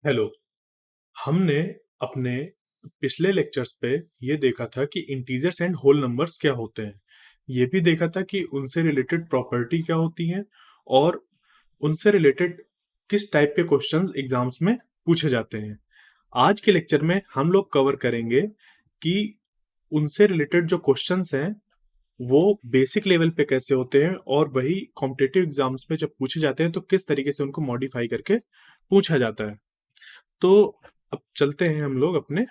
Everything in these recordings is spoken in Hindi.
हेलो। हमने अपने पिछले लेक्चर्स पे ये देखा था कि इंटीजर्स एंड होल नंबर्स क्या होते हैं। ये भी देखा था कि उनसे रिलेटेड प्रॉपर्टी क्या होती हैं और उनसे रिलेटेड किस टाइप के क्वेश्चंस एग्जाम्स में पूछे जाते हैं। आज के लेक्चर में हम लोग कवर करेंगे कि उनसे रिलेटेड जो क्वेश्चंस हैं वो बेसिक लेवल पे कैसे होते हैं और वही कॉम्पिटिटिव एग्जाम्स में जब पूछे जाते हैं तो किस तरीके से उनको मॉडिफाई करके पूछा जाता है। तो अब चलते हैं हम लोग अपने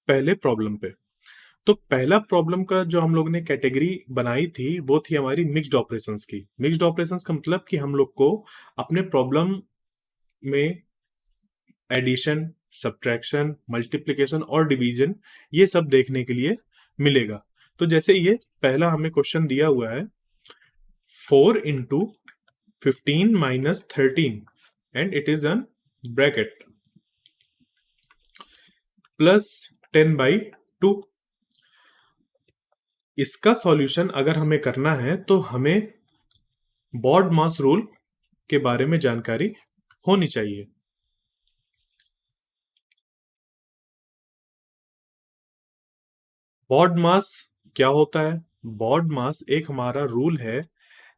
पहले प्रॉब्लम पे। तो पहला प्रॉब्लम का जो हम लोग ने कैटेगरी बनाई थी वो थी हमारी मिक्स्ड ऑपरेशंस की। मिक्स्ड ऑपरेशंस का मतलब कि हम लोग को अपने प्रॉब्लम में एडिशन, सब्ट्रैक्शन, मल्टीप्लिकेशन और डिवीजन ये सब देखने के लिए मिलेगा। तो जैसे ये पहला हमें क्वेश्चन दिया हुआ है, 4 into 15 - 13 and it is an bracket +10/2। इसका सॉल्यूशन अगर हमें करना है तो हमें बॉड मास रूल के बारे में जानकारी होनी चाहिए। बॉड मास क्या होता है? बॉड मास एक हमारा रूल है।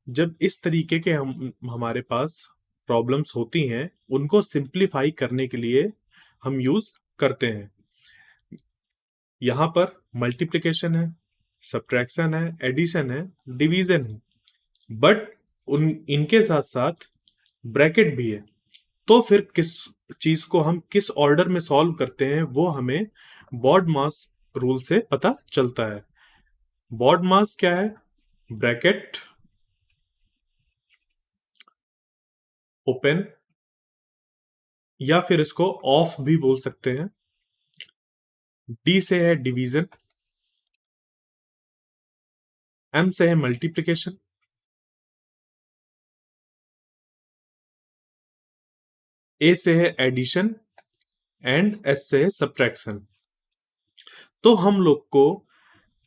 जब इस तरीके के हमारे पास प्रॉब्लम्स होती हैं उनको सिंप्लीफाई करने के लिए हम यूज करते हैं। यहाँ पर मल्टीप्लिकेशन है, सब्ट्रैक्शन है, एडिशन है, डिवीजन है, बट उन इनके साथ साथ ब्रैकेट भी है। तो फिर किस चीज को हम किस ऑर्डर में सॉल्व करते हैं वो हमें बॉड मास रूल से पता चलता है। बॉड मास क्या है? ब्रैकेट ओपन, या फिर इसको ऑफ भी बोल सकते हैं। डी से है डिवीजन, एम से है मल्टीप्लिकेशन, ए से है एडिशन एंड एस से है सब्ट्रैक्शन। तो हम लोग को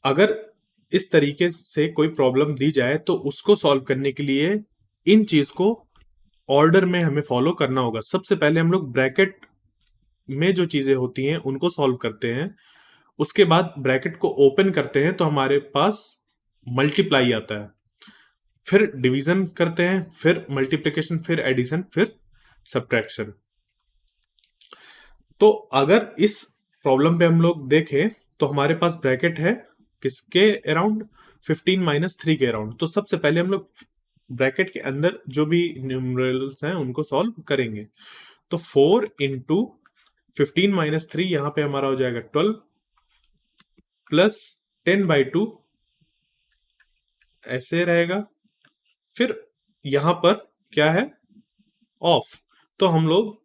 अगर इस तरीके से कोई प्रॉब्लम दी जाए तो उसको सॉल्व करने के लिए इन चीज को ऑर्डर में हमें फॉलो करना होगा। सबसे पहले हम लोग ब्रैकेट में जो चीजें होती हैं उनको सॉल्व करते हैं। उसके बाद ब्रैकेट को ओपन करते हैं तो हमारे पास मल्टीप्लाई आता है, फिर डिवीजन करते हैं, फिर मल्टीप्लिकेशन, फिर एडिशन, फिर सब्ट्रैक्शन। तो अगर इस प्रॉब्लम पे हम लोग देखें तो हमारे पास ब्रैकेट है किसके अराउंड? 15 - 3 के अराउंड। तो सबसे पहले हम लोग ब्रैकेट के अंदर जो भी न्यूमरल्स हैं उनको सॉल्व करेंगे। तो 4 into 15 - 3 यहां पे हमारा हो जाएगा 12 +10/2 ऐसे रहेगा। फिर यहां पर क्या है? ऑफ। तो हम लोग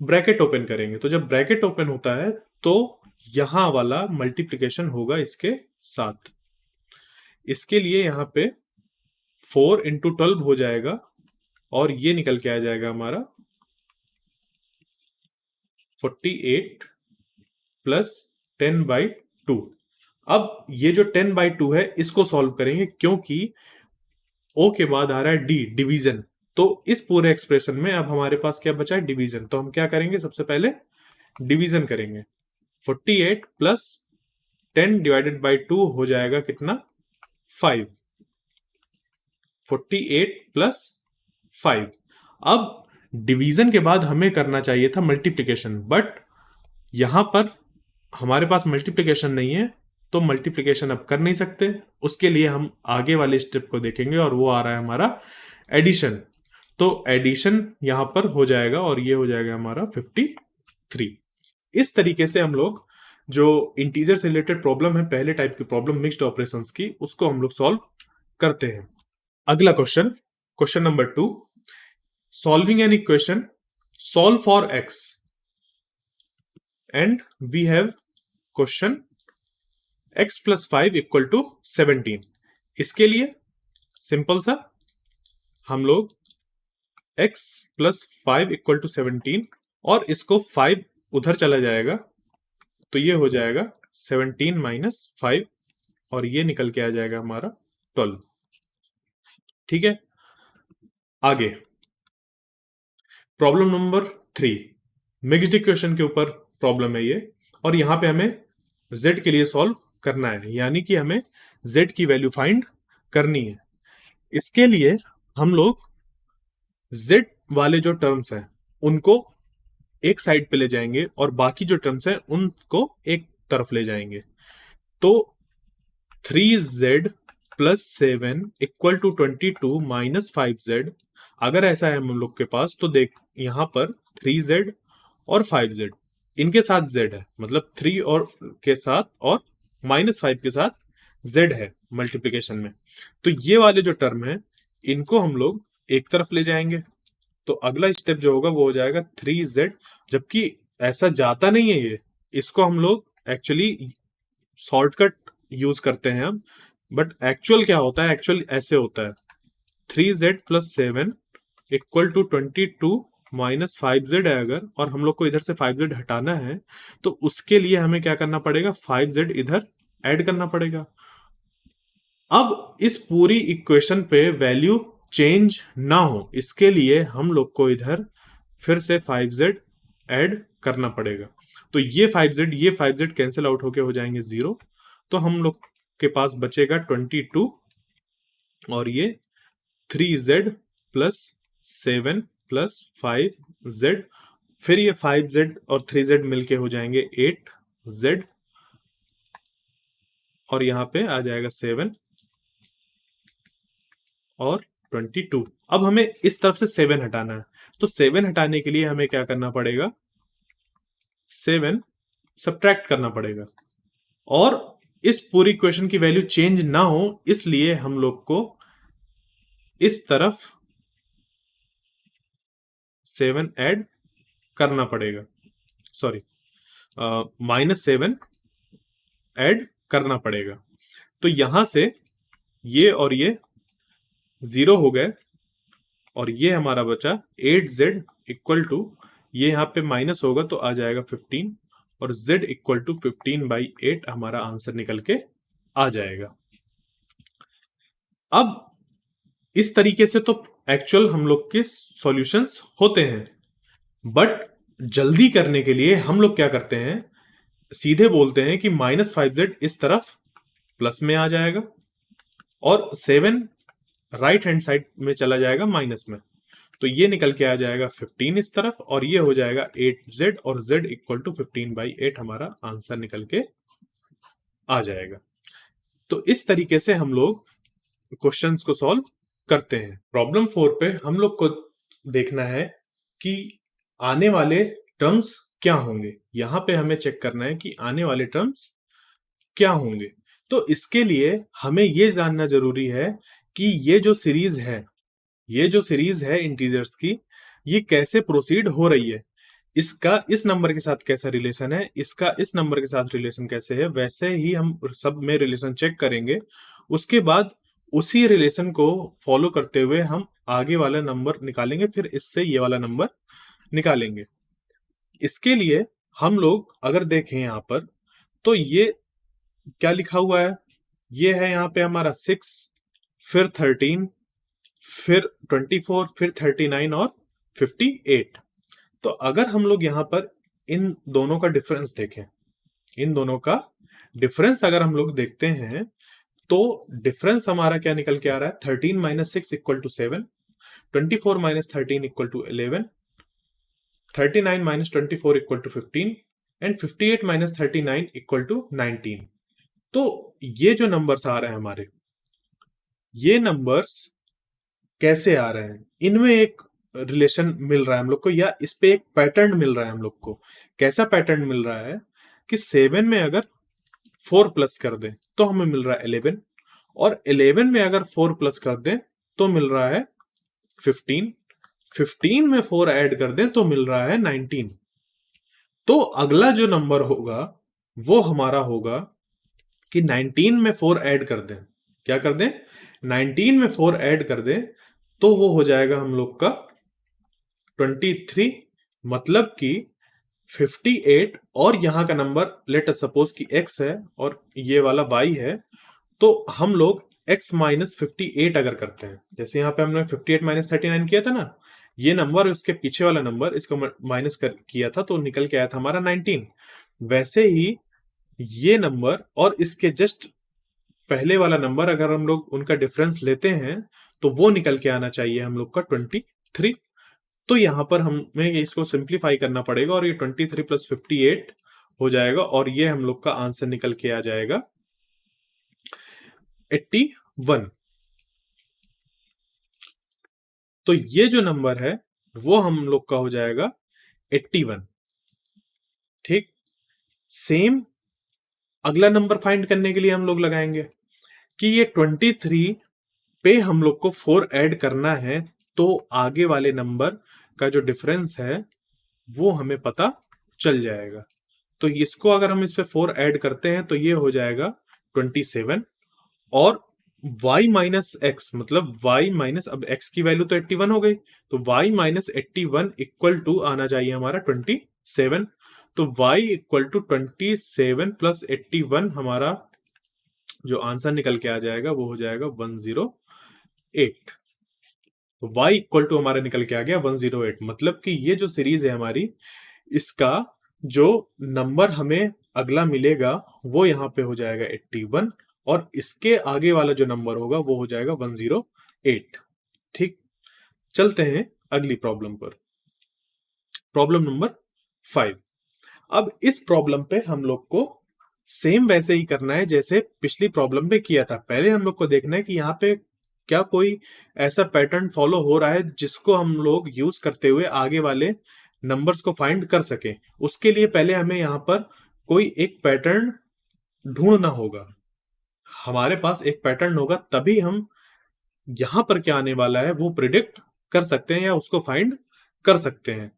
ब्रैकेट ओपन करेंगे। तो जब ब्रैकेट ओपन होता है तो यहां वाला मल्टीप्लिकेशन होगा इसके साथ। इसके लिए यहां पे 4 into 12 हो जाएगा और ये निकल के आ जाएगा हमारा 48 +10/2। अब ये जो 10/2 है इसको सॉल्व करेंगे क्योंकि ओ के बाद आ रहा है डी, डिवीजन। तो इस पूरे एक्सप्रेशन में अब हमारे पास क्या बचा है? डिवीजन। तो हम क्या करेंगे? सबसे पहले डिवीजन करेंगे। 48 +10/2 हो जाएगा कितना? 5। 48 + 5। अब डिवीजन के बाद हमें करना चाहिए था मल्टीप्लिकेशन, बट यहां पर हमारे पास मल्टीप्लिकेशन नहीं है तो मल्टीप्लिकेशन अब कर नहीं सकते। उसके लिए हम आगे वाले स्टेप को देखेंगे और वो आ रहा है हमारा एडिशन। तो एडिशन यहां पर हो जाएगा और ये हो जाएगा हमारा 53। इस तरीके से हम लोग जो इंटीजर से रिलेटेड प्रॉब्लम है, पहले टाइप की प्रॉब्लम मिक्स्ड ऑपरेशंस की, उसको हम लोग सॉल्व करते हैं। अगला question, question number 2, solving an equation solve for x and we have question x + 5 = 17। इसके लिए सिंपल सा हम लोग x + 5 = 17 और इसको 5 उधर चला जाएगा तो ये हो जाएगा 17 - 5 और ये निकल के आ जाएगा हमारा 12। ठीक है, आगे प्रॉब्लम नंबर 3। मिक्स्ड इक्वेशन के ऊपर प्रॉब्लम है ये, और यहाँ पे हमें z के लिए सॉल्व करना है, यानी कि हमें z की वैल्यू फाइंड करनी है। इसके लिए हम लोग z वाले जो टर्म्स हैं उनको एक साइड पे ले जाएंगे और बाकी जो टर्म्स हैं उनको एक तरफ ले जाएंगे। तो 3z plus 7 equal to 22 minus 5z, अगर ऐसा है हम लोग के पास तो देख यहां पर 3z और 5z इनके साथ z है, मतलब 3 और के साथ और -5 के साथ z है मल्टीप्लिकेशन में। तो ये वाले जो टर्म है इनको हम लोग एक तरफ ले जाएंगे। तो अगला स्टेप जो होगा वो हो जाएगा 3z, जबकि ऐसा जाता नहीं है ये, इसको हम लोग एक्चुअली शॉर्टकट यूज करते हैं हम, बट एक्चुअल क्या होता है, एक्चुअल ऐसे होता है 3z plus 7 equal to 22 minus 5z है अगर, और हम लोग को इधर से 5z हटाना है तो उसके लिए हमें क्या करना पड़ेगा, 5z इधर ऐड करना पड़ेगा। अब इस पूरी इक्वेशन पे वैल्यू चेंज ना हो इसके लिए हम लोग को इधर फिर से 5z ऐड करना पड़ेगा। तो ये 5z कैंसिल आउट होके हो जाएंगे 0, तो हम लोग के पास बचेगा 22 और ये 3z प्लस 7 प्लस 5z, फिर ये 5z और 3z मिलके हो जाएंगे 8z, और यहां पे आ जाएगा 7 और 22। अब हमें इस तरफ से 7 हटाना है, तो 7 हटाने के लिए हमें क्या करना पड़ेगा, 7 सब्ट्रैक्ट करना पड़ेगा, और इस पूरी इक्वेशन की वैल्यू चेंज ना हो इसलिए हम लोग को इस तरफ 7 ऐड करना पड़ेगा, सॉरी -7 ऐड करना पड़ेगा। तो यहां से ये और ये 0 हो गए और ये हमारा बचा 8z इक्वल टू, ये यहाँ पे माइनस होगा तो आ जाएगा 15, और z इक्वल टू 15/8 हमारा आंसर निकल के आ जाएगा। अब इस तरीके से तो एक्चुअल हम लोग के सॉल्यूशंस होते हैं, बट जल्दी करने के लिए हम लोग क्या करते हैं, सीधे बोलते हैं कि -5z इस तरफ प्लस में आ जाएगा और 7 राइट हैंड साइड में चला जाएगा माइनस में, तो ये निकल के आ जाएगा 15 इस तरफ, और ये हो जाएगा 8z, और z इक्वल टू 15/8 हमारा आंसर निकल के आ जाएगा। तो इस तरीके से हम लोग क्वेश्चंस को सॉल्व करते हैं। प्रॉब्लम 4 पे हम लोग को देखना है कि आने वाले टर्म्स क्या होंगे। यहां पे हमें चेक करना है कि आने वाले टर्म्स क्या होंगे। तो इसके लिए हमें ये जानना जरूरी है कि ये जो सीरीज है इंटीजर्स की, ये कैसे प्रोसीड हो रही है, इसका इस नंबर के साथ कैसा रिलेशन है, इसका इस नंबर के साथ रिलेशन कैसे है, वैसे ही हम सब में रिलेशन चेक करेंगे। उसके बाद उसी रिलेशन को फॉलो करते हुए हम आगे वाला नंबर निकालेंगे, फिर इससे ये वाला नंबर निकालेंगे। इसके लिए हम लोग अगर देखें यहाँ पर तो ये क्या लिखा हुआ है, ये है यहाँ पे हमारा 6, फिर 13, फिर 24, फिर 39 और 58। तो अगर हम लोग यहाँ पर इन दोनों का डिफरेंस देखें, इन दोनों का डिफरेंस अगर हम लोग देखते हैं तो डिफरेंस हमारा क्या निकल के आ रहा है, 13 minus 6 equal to 7, 24 minus 13 equal to 11, 39 minus 24 equal to 15, and 58 minus 39 equal to 19। तो ये जो नंबर्स आ रहे हैं हमारे, ये नंबर्स कैसे आ रहे हैं, इनमें एक रिलेशन मिल रहा है हम लोग को, या इस पे एक पैटर्न मिल रहा है हम लोग को। कैसा पैटर्न मिल रहा है कि 7 में अगर 4 प्लस कर दें तो हमें मिल रहा है 11, और 11 में अगर 4 प्लस कर दें तो मिल रहा है 15, 15 में 4 ऐड कर दें तो मिल रहा है 19। तो अगला जो नंबर होगा वो हमारा होगा कि 19 में 4 ऐड कर दें, क्या कर दें, 19 में 4 ऐड कर दें तो वो हो जाएगा हम लोग का 23, मतलब कि 58, और यहां का नंबर लेट अस सपोज कि x है और ये वाला y है, तो हम लोग x माइनस 58 अगर करते हैं, जैसे यहाँ पे हमने 58 माइनस 39 किया था ना, ये नंबर उसके पीछे वाला नंबर इसको माइनस कर किया था तो निकल के आया था हमारा 19। वैसे ही ये नंबर और इसके जस्ट पहले वाला नंबर अगर हम लोग उनका डिफरेंस लेते हैं तो वो निकल के आना चाहिए हम लोग का 23। तो यहाँ पर हमें इसको सिंप्लीफाई करना पड़ेगा और ये 23 प्लस 58 हो जाएगा और ये हम लोग का आंसर निकल के आ जाएगा 81। तो ये जो नंबर है वो हम लोग का हो जाएगा 81। ठीक, सेम अगला नंबर फाइंड करने के लिए हम लोग लगाएंगे कि ये 23 पे हम लोग को 4 ऐड करना है तो आगे वाले नंबर का जो डिफरेंस है वो हमें पता चल जाएगा। तो इसको अगर हम इस पे 4 ऐड करते हैं तो ये हो जाएगा 27 और y माइनस एक्स मतलब y माइनस, अब x की वैल्यू तो 81 हो गई तो y माइनस 81 इक्वल टू आना चाहिए हमारा 27। तो y इक्वल टू 27 प्लस 81 हमारा जो आंसर निकल के आ जाएगा वो हो जाएगा 108। तो y इक्वल टू हमारा निकल के आ गया 108। मतलब कि ये जो सीरीज है हमारी, इसका जो नंबर हमें अगला मिलेगा वो यहाँ पे हो जाएगा 81 और इसके आगे वाला जो नंबर होगा वो हो जाएगा 108। ठीक, चलते हैं अगली प्रॉब्लम पर, प्रॉब्लम नंबर 5। अब इस प्रॉब्लम पे हम लोग को सेम वैसे ही करना है जैसे पिछली प्रॉब्लम पे किया था। पहले हम लोग को देखना है कि यहाँ पे क्या कोई ऐसा पैटर्न फॉलो हो रहा है जिसको हम लोग यूज करते हुए आगे वाले नंबर्स को फाइंड कर सके। उसके लिए पहले हमें यहाँ पर कोई एक पैटर्न ढूंढना होगा। हमारे पास एक पैटर्न होगा तभी हम यहां पर क्या आने वाला है वो प्रिडिक्ट कर सकते हैं या उसको फाइंड कर सकते हैं।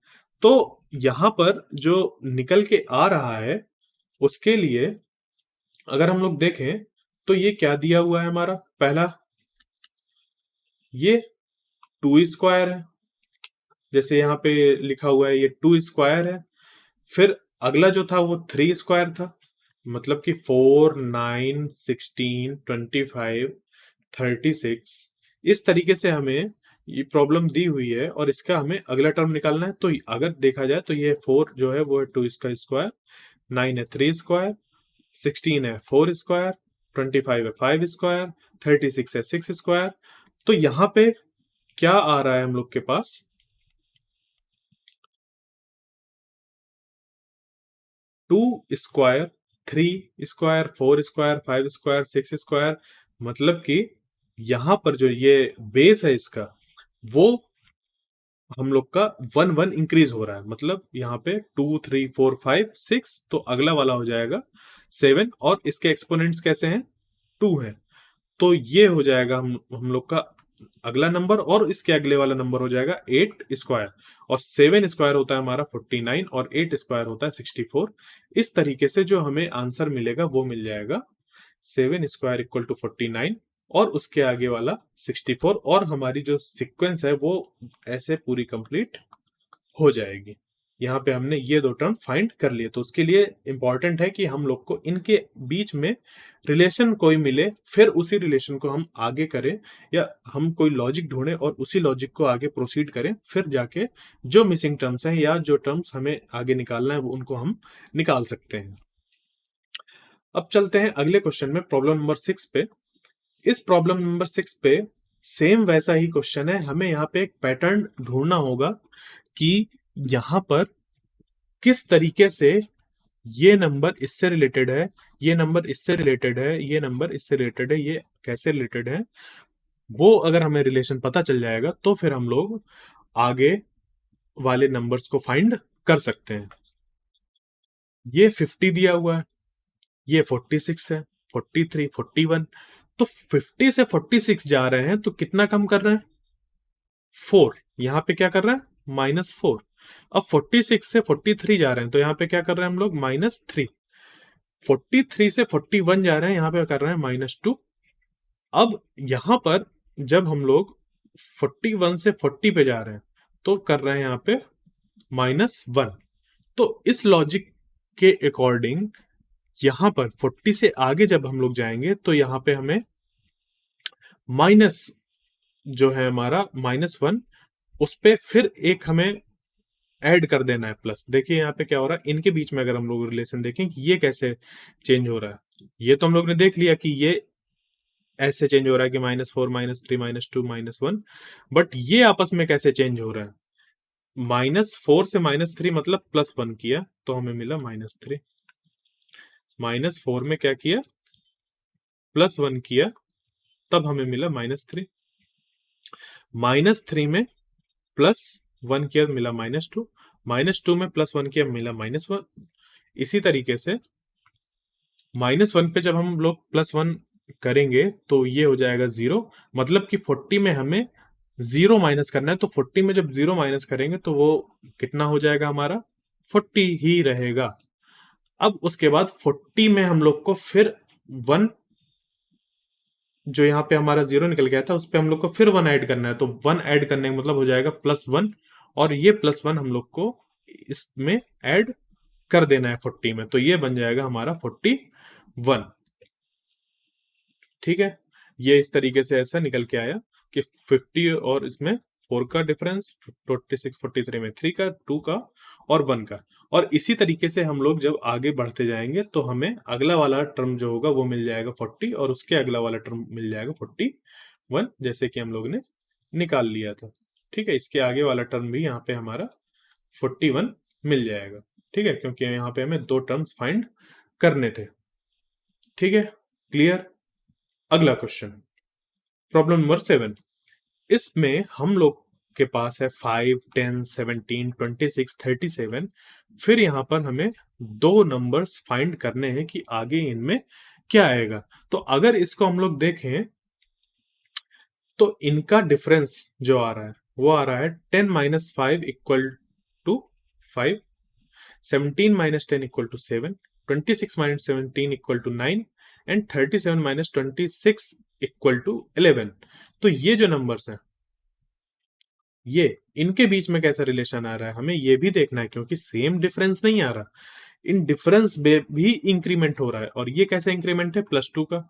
तो यहां पर जो निकल के आ रहा है उसके लिए अगर हम लोग देखें तो ये क्या दिया हुआ है हमारा, पहला ये 2 स्क्वायर है, जैसे यहाँ पे लिखा हुआ है ये 2 स्क्वायर है। फिर अगला जो था वो 3 स्क्वायर था, मतलब कि 4 9 16 25 36। इस तरीके से हमें ये प्रॉब्लम दी हुई है और इसका हमें अगला टर्म निकालना है। तो अगर देखा जाए तो ये 4 जो है वो है 2 इसका स्क्वायर, 9 है 3 स्क्वायर, 16 है 4 स्क्वायर, 25 है 5 स्क्वायर, 36 है 6 स्क्वायर। तो यहाँ पे क्या आ रहा है हम लोग के पास, 2 square, 3 square, 4 square, 5 square, 6 square. मतलब कि यहां पर जो ये बेस है इसका वो हम लोग का 1 1 इंक्रीज हो रहा है। मतलब यहाँ पे 2 3 4 5 6, तो अगला वाला हो जाएगा 7 और इसके एक्सपोनेंट्स कैसे हैं, 2 है। तो ये हो जाएगा हम लोग का अगला नंबर और इसके अगले वाला नंबर हो जाएगा 8 स्क्वायर और 7 स्क्वायर होता है हमारा 49 और 8 स्क्वायर होता है 64। इस तरीके से जो हमें आंसर मिलेगा वो मिल जाएगा 7 स्क्वायर इक्वल टू 49 और उसके आगे वाला 64 और हमारी जो सीक्वेंस है वो ऐसे पूरी कंप्लीट हो जाएगी। यहाँ पे हमने ये दो टर्म फाइंड कर लिए। तो उसके लिए इंपॉर्टेंट है कि हम लोग को इनके बीच में रिलेशन कोई मिले, फिर उसी रिलेशन को हम आगे करें या हम कोई लॉजिक ढूंढें और उसी लॉजिक को आगे प्रोसीड करें, फिर जाके जो मिसिंग टर्म्स हैं या जो टर्म्स हमें आगे निकालना है वो उनको हम निकाल सकते हैं। अब चलते हैं अगले क्वेश्चन में, प्रॉब्लम नंबर 6 पे। इस प्रॉब्लम नंबर 6 पे सेम वैसा ही क्वेश्चन है। हमें यहाँ पे एक पैटर्न ढूंढना होगा कि यहाँ पर किस तरीके से ये नंबर इससे रिलेटेड है, ये नंबर इससे रिलेटेड है, ये नंबर इससे रिलेटेड है, ये कैसे रिलेटेड है। वो अगर हमें रिलेशन पता चल जाएगा तो फिर हम लोग आगे वाले नंबर्स को फाइंड कर सकते हैं। ये 50 दिया हुआ है, ये 46 है, 43 41। तो 50 से 46 जा रहे हैं तो कितना कम कर रहे हैं, 4। यहाँ पे क्या कर रहे हैं, -4। अब 46 से 43 जा रहे हैं तो यहाँ पे क्या कर रहे हैं हम लोग, -3। 43 से 41 जा रहे हैं, यहाँ पे कर रहे हैं -2। अब यहाँ पर जब हम लोग 41 से 40 पे जा रहे हैं तो कर रहे हैं यहाँ पे -1। तो इस लॉजिक के अकॉर्डिंग यहाँ पर 40 से आगे जब हम लोग जाएंगे तो यहाँ पे हमें माइनस जो है हमारा -1, उस पे फिर एक हमें ऐड कर देना है प्लस। देखिए यहाँ पे क्या हो रहा है, इनके बीच में अगर हम लोग रिलेशन देखें कि ये कैसे चेंज हो रहा है, ये तो हम लोग ने देख लिया कि ये ऐसे चेंज हो रहा है कि -4 -3 -2 -1, बट ये आपस में कैसे चेंज हो रहा है। -4 से -3 मतलब +1 किया तो हमें मिला -3, -4 में क्या किया, +1 किया तब हमें मिला -3, -3 में +1 किया मिला -2, -2 में +1 किया मिला -1। इसी तरीके से -1 पे जब हम लोग +1 करेंगे तो ये हो जाएगा 0, मतलब कि 40 में हमें 0 माइनस करना है, तो 40 में जब 0 माइनस करेंगे तो वो कितना हो जाएगा हमारा, 40 ही रहेगा। अब उसके बाद 40 में हम लोग को फिर 1, जो यहाँ पे हमारा 0 निकल गया था उस पे हम लोग को फिर 1 ऐड करना है, तो 1 ऐड करने का मतलब हो जाएगा +1, और ये +1 हम लोग को इसमें ऐड कर देना है 40 में, तो ये बन जाएगा हमारा 41। ठीक है, ये इस तरीके से ऐसा निकल के आया कि 50 और इसमें 4 का डिफरेंस, 46 43 में 3 का, 2 का और 1 का। और इसी तरीके से हम लोग जब आगे बढ़ते जाएंगे तो हमें अगला वाला टर्म जो होगा वो मिल जाएगा 40, और उसके अगला वाला टर्म मिल जाएगा 41, जैसे कि हम लोग ने निकाल लिया था। ठीक है, इसके आगे वाला टर्म भी यहाँ पे हमारा 41 मिल जाएगा। ठीक है, क्योंकि यहाँ पे हमें 2 टर्म्स फाइंड करने थे। ठीक है, क्लियर। अगला क्वेश्चन, प्रॉब्लम नंबर 7। इसमें हम लोग के पास है 5, 10, 17, 26, 37। फिर यहाँ पर हमें 2 नंबर्स फाइंड करने हैं कि आगे इनमें क्या आएगा। तो अगर इसको हम लोग देखें तो इनका डिफरेंस जो आ रहा है वो आ रहा है 10 - 5 = 5, 17 - 10 = 7, 26 - 17 = 9, एंड 37 - 26 = 11। तो ये जो नंबर्स हैं, ये इनके बीच में कैसा रिलेशन आ रहा है हमें ये भी देखना है, क्योंकि सेम डिफरेंस नहीं आ रहा, इन डिफरेंस में भी इंक्रीमेंट हो रहा है। और ये कैसे इंक्रीमेंट है, +2 का।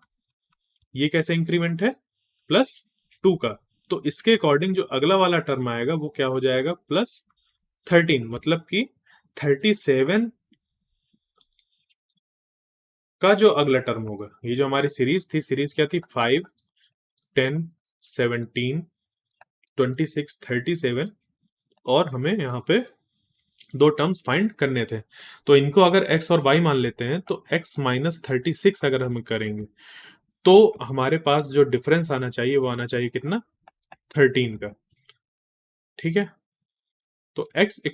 ये कैसे इंक्रीमेंट है, +2 का। तो इसके अकॉर्डिंग जो अगला वाला टर्म आएगा वो क्या हो जाएगा, +13, मतलब कि 37 का जो अगला टर्म होगा। ये जो हमारी सीरीज थी, सीरीज क्या थी, 5, 10, 17, 26, 37, और हमें यहाँ पे 2 टर्म्स फाइंड करने थे। तो इनको अगर x और y मान लेते हैं तो x - 36 अगर हम करेंगे तो हमारे पास जो डिफरेंस आना चाहिए वो आना चाहिए कितना, 13 का। ठीक है, तो x =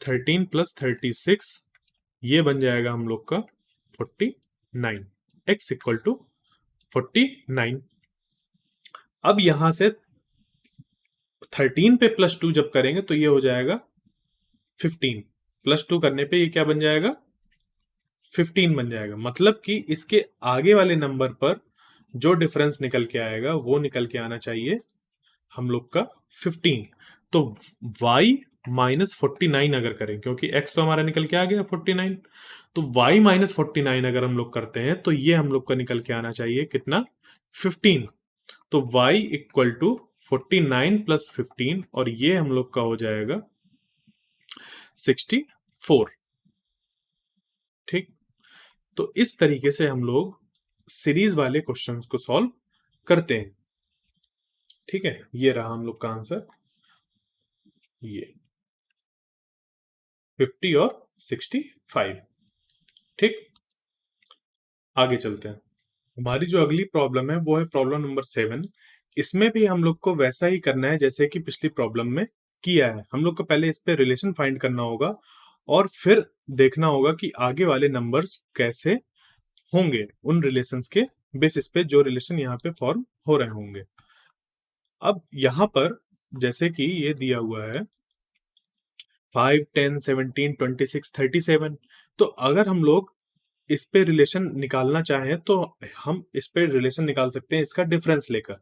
13 + 36, ये बन जाएगा हम लोग का 49। x = 49। अब यहां से 13 पे +2 जब करेंगे तो ये हो जाएगा 15, +2 करने पे ये क्या बन जाएगा, 15 बन जाएगा। मतलब कि इसके आगे वाले नंबर पर जो डिफरेंस निकल के आएगा वो निकल के आना चाहिए हम लोग का 15। तो y - 49 अगर करें, क्योंकि x तो हमारा निकल के आ गया 49, तो y - 49 अगर हम लोग करते हैं तो ये हम लोग का निकल के आना चाहिए कितना, 15। तो y = 49 + 15, और ये हम लोग का हो जाएगा 64। ठीक, तो इस तरीके से हम लोग सीरीज वाले क्वेश्चंस को सॉल्व करते हैं। ठीक है, ये रहा हम लोग का आंसर, ये 50 और 65। ठीक, आगे चलते हैं। हमारी जो अगली प्रॉब्लम है वो है प्रॉब्लम नंबर 7। इसमें भी हम लोग को वैसा ही करना है जैसे कि पिछली प्रॉब्लम में किया है। हम लोग को पहले इस पे रिलेशन फाइंड करना होगा और फिर देखना होगा कि आगे वाले नंबर्स कैसे होंगे उन रिलेशंस के बेसिस पे, जो रिलेशन यहाँ पे फॉर्म हो रहे होंगे। अब यहाँ पर जैसे कि ये दिया हुआ है 5, 10, 17, 26, 37, तो अगर हम लोग इस पे रिलेशन निकालना चाहें तो हम इस पे रिलेशन निकाल सकते हैं इसका डिफरेंस लेकर।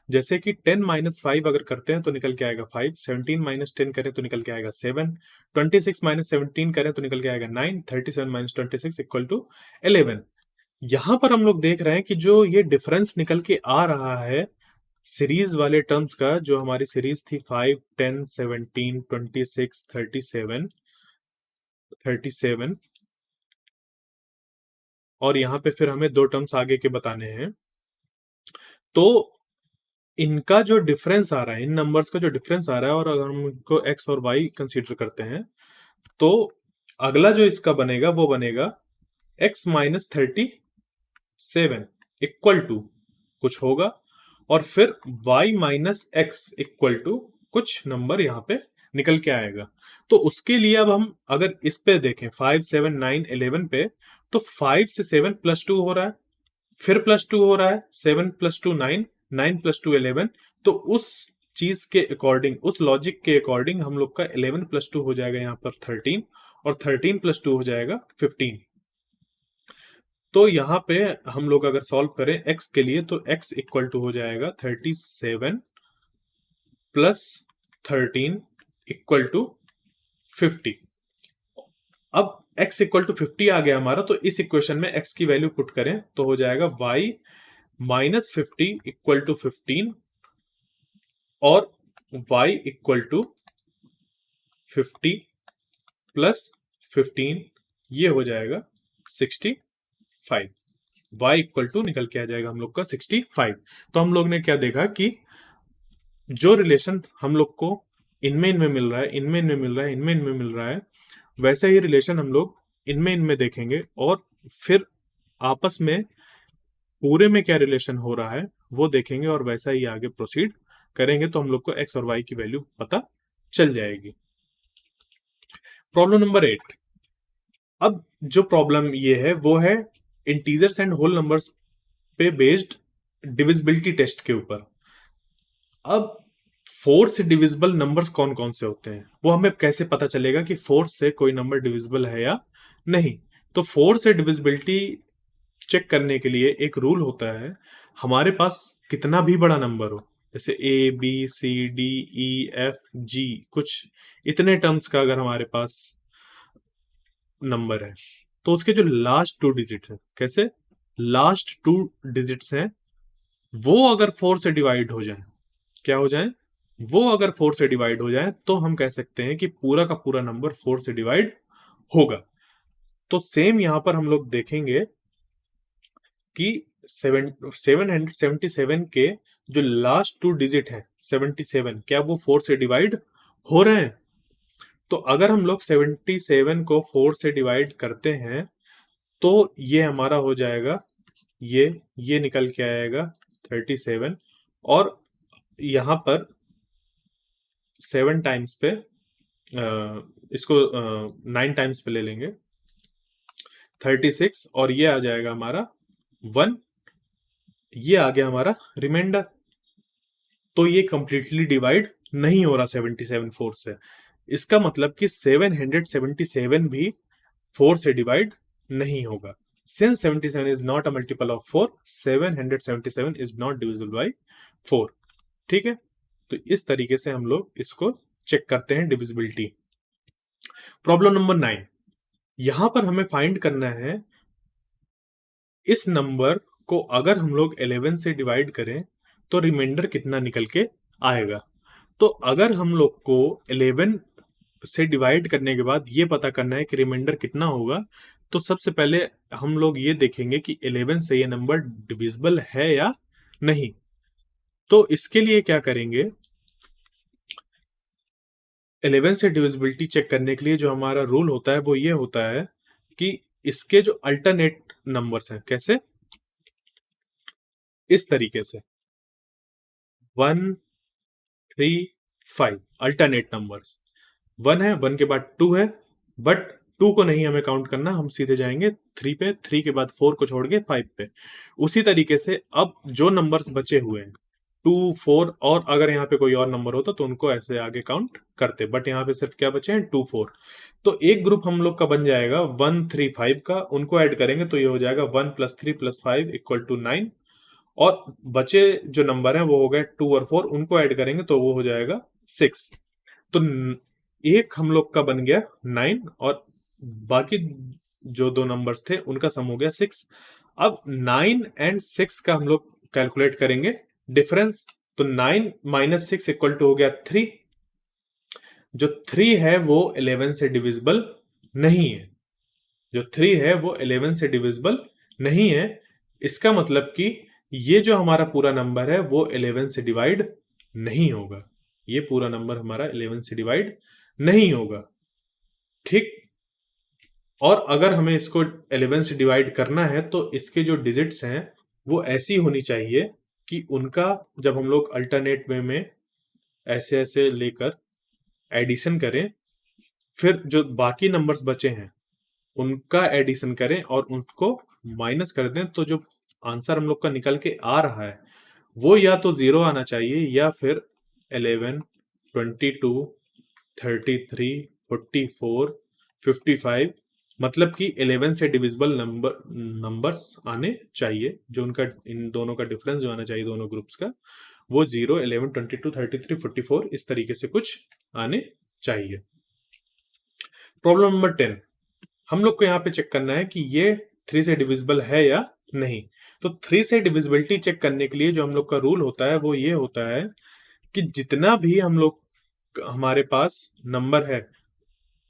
जैसे कि 10 - 5 अगर करते हैं तो निकल के आएगा 5, 17 - 10 करें तो निकल के आएगा 7, 26 - 17 करें तो निकल के आएगा 9, 37 - 26 = 11। यहाँ पर हम लोग देख रहे हैं कि जो ये डिफरेंस निकल के आ रहा है सीरीज वाले टर्म्स का, जो हमारी सीरीज थी 5, 10, 17, 26, 37 और यहाँ पे फिर हमें दो टर्म्स आगे के बताने हैं। तो इनका जो डिफरेंस आ रहा है, इन नंबर्स का जो डिफरेंस आ रहा है, और अगर हम इनको एक्स और वाई कंसीडर करते हैं, तो अगला जो इसका बनेगा वो बनेगा x माइनस 37 इक्वल टू कुछ होगा, और फिर y minus x equal to कुछ नंबर यहाँ पे निकल के आएगा। तो उसके लिए अब हम अगर इस पे देखें 5, 7, 9, 11 पे, तो 5 से 7 +2 हो रहा है, फिर +2 हो रहा है, 7 + 2 9, 9 + 2 11। तो उस चीज के अकॉर्डिंग, उस लॉजिक के अकॉर्डिंग हम लोग का 11 + 2 हो जाएगा यहाँ पर 13, और 13 + 2 हो जाएगा 15। तो यहाँ पे हम लोग अगर सॉल्व करें x के लिए, तो x इक्वल टू हो जाएगा 37 + 13 इक्वल टू 50। अब x इक्वल टू 50 आ गया हमारा, तो इस इक्वेशन में x की वैल्यू पुट करें तो हो जाएगा y माइनस 50 इक्वल टू 15, और y इक्वल टू 50 प्लस 15, ये हो जाएगा 65। y इक्वल टू निकल के आ जाएगा हम लोग का 65। तो हम लोग ने क्या देखा कि जो रिलेशन हम लोग को इनमें इनमें मिल रहा है, इनमें इनमें मिल रहा है, इनमें इनमें मिल रहा है, वैसे ही रिलेशन हम लोग इनमें इनमें देखेंगे, और फिर आपस में पूरे में क्या रिलेशन हो रहा है वो देखेंगे, और वैसा ही आगे प्रोसीड करेंगे, तो हम लोग को x और y की वैल्यू पता चल जाएगी। Problem number 8। अब जो प्रॉब्लम ये है वो है इंटीजर्स एंड होल नंबर्स पे बेस्ड डिविजिबिलिटी टेस्ट के ऊपर। अब 4 से डिविजिबल नंबर्स कौन कौन से होते हैं, वो हमें कैसे पता चलेगा कि 4 से कोई नंबर डिविजिबल है या नहीं। तो 4 से डिविजिबिलिटी चेक करने के लिए एक रूल होता है, हमारे पास कितना भी बड़ा नंबर हो, जैसे A B C D E F G, कुछ इतने टर्म्स का अगर हमारे पास नंबर है, तो उसके जो लास्ट 2 डिजिट है, कैसे लास्ट 2 डिजिट्स हैं, वो अगर 4 से डिवाइड हो जाए, क्या हो जाए, वो अगर 4 से डिवाइड हो जाए, तो हम कह सकते हैं कि पूरा का पूरा नंबर 4 से डिवाइड होगा। तो सेम यहां पर हम लोग देखेंगे कि 777 के जो लास्ट 2 डिजिट हैं 77, क्या वो 4 से डिवाइड हो रहे हैं। तो अगर हम लोग 77 को 4 से डिवाइड करते हैं, तो ये हमारा हो जाएगा, ये निकल के आएगा 37, और यहां पर 7 टाइम्स पे इसको 9 टाइम्स पे ले लेंगे 36, और ये आ जाएगा हमारा 1, ये आ गया हमारा रिमाइंडर। तो ये कंप्लीटली डिवाइड नहीं हो रहा 77 4 से, इसका मतलब कि 777 भी 4 से डिवाइड नहीं होगा। Since 77 is not a multiple of 4, 777 is not divisible by 4। ठीक है, तो इस तरीके से हम लोग इसको चेक करते हैं डिविजिबिलिटी। प्रॉब्लम नंबर 9, यहां पर हमें फाइंड करना है इस नंबर को अगर हम लोग 11 से डिवाइड करें तो रिमाइंडर कितना निकल के आएगा। तो अगर हम लोग को 11 से डिवाइड करने के बाद ये पता करना है कि रिमाइंडर कितना होगा, तो सबसे पहले हम लोग ये देखेंगे कि 11 से ये नंबर डिविजिबल है या नहीं। तो इसके लिए क्या करेंगे, 11 से डिविजिबिलिटी चेक करने के लिए जो हमारा रूल होता है वो ये होता है कि इसके जो अल्टरनेट नंबर्स हैं, कैसे, इस तरीके से 1 3 5 अल्टरनेट नंबर्स, 1 है, 1 के बाद 2 है, बट 2 को नहीं हमें काउंट करना, हम सीधे जाएंगे 3 पे, 3 के बाद 4 को छोड़ के 5 पे। उसी तरीके से अब जो नंबर्स बचे हुए हैं 2 4, और अगर यहाँ पे कोई और नंबर होता तो उनको ऐसे आगे काउंट करते, बट यहाँ पे सिर्फ क्या बचे हैं 2 4। तो एक ग्रुप हम लोग का बन जाएगा 1 3 5 का, उनको ऐड करेंगे तो ये हो जाएगा 1 + 3 + 5 = 9, और बचे जो नंबर हैं वो हो गए 2 और 4, उनको ऐड करेंगे तो वो हो जाएगा 6। तो एक हम लोग का बन गया 9, और बाकी जो दो नंबर्स थे उनका सम हो गया 6। अब 9 और 6 का हम लोग कैलकुलेट करेंगे डिफरेंस, तो 9 माइनस 6 इक्वल टू हो गया 3। जो 3 है वो 11 से डिविजिबल नहीं है। जो 3 है वो 11 से डिविजिबल नहीं है। इसका मतलब कि ये जो हमारा पूरा नंबर है वो 11 से डिवाइड नहीं होगा। ये पूरा नंबर हमारा 11 से डिवाइड नहीं होगा। ठीक। और अगर हमें इसको 11 से डिवाइड करना है तो इसके जो डिजिट्स हैं वो ऐसी होनी चाहिए कि उनका जब हम लोग अल्टरनेट वे में ऐसे ऐसे लेकर एडिशन करें, फिर जो बाकी नंबर्स बचे हैं उनका एडिशन करें और उनको माइनस कर दें, तो जो आंसर हम लोग का निकल के आ रहा है वो या तो 0 आना चाहिए या फिर 11, 22, 33, 44, 55, मतलब कि 11 से डिविजिबल नंबर्स आने चाहिए। जो उनका इन दोनों का डिफरेंस जो आना चाहिए दोनों ग्रुप्स का, वो 0, 11, 22, 33, 44 इस तरीके से कुछ आने चाहिए। प्रॉब्लम नंबर 10, हम लोग को यहाँ पे चेक करना है कि ये 3 से डिविजिबल है या नहीं। तो 3 से डिविजिबिलिटी चेक करने के लिए जो हम लोग का रूल होता है वो ये होता है कि जितना भी हम लोग हमारे पास नंबर है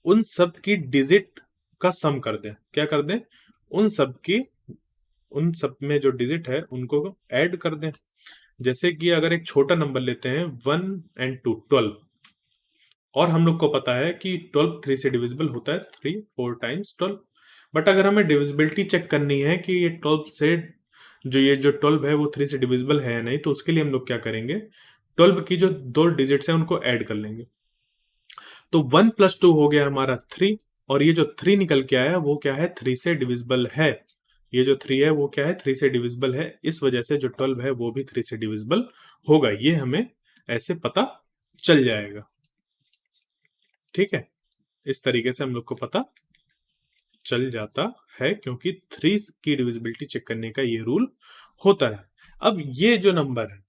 उन सब की डिजिट का सम कर दें। क्या कर दें? उन सब में जो डिजिट है उनको ऐड कर दें। जैसे कि अगर एक छोटा नंबर लेते हैं 1 and 2, 12, और हम लोग को पता है कि 12 3 से डिविजिबल होता है, 3 4 टाइम्स 12। बट अगर हमें डिविजिबिलिटी चेक करनी है कि ये 12 है वो 3 से डिविजिबल है या नहीं, तो उसके लिए हम लोग क्या करेंगे, 12 की जो दो डिजिट्स हैं उनको ऐड कर लेंगे। तो 1 + 2 हो गया हमारा 3, और ये जो 3 निकल के आया वो क्या है, 3 से डिविजिबल है। ये जो 3 है वो क्या है, 3 से डिविजिबल है। इस वजह से जो 12 है वो भी 3 से डिविजिबल होगा। ये हमें ऐसे पता चल जाएगा। ठीक है, इस तरीके से हम लोग को पता चल जाता है, क्योंकि 3 की डिविजिबिलिटी चेक करने का ये रूल होता है। अब ये जो नंबर है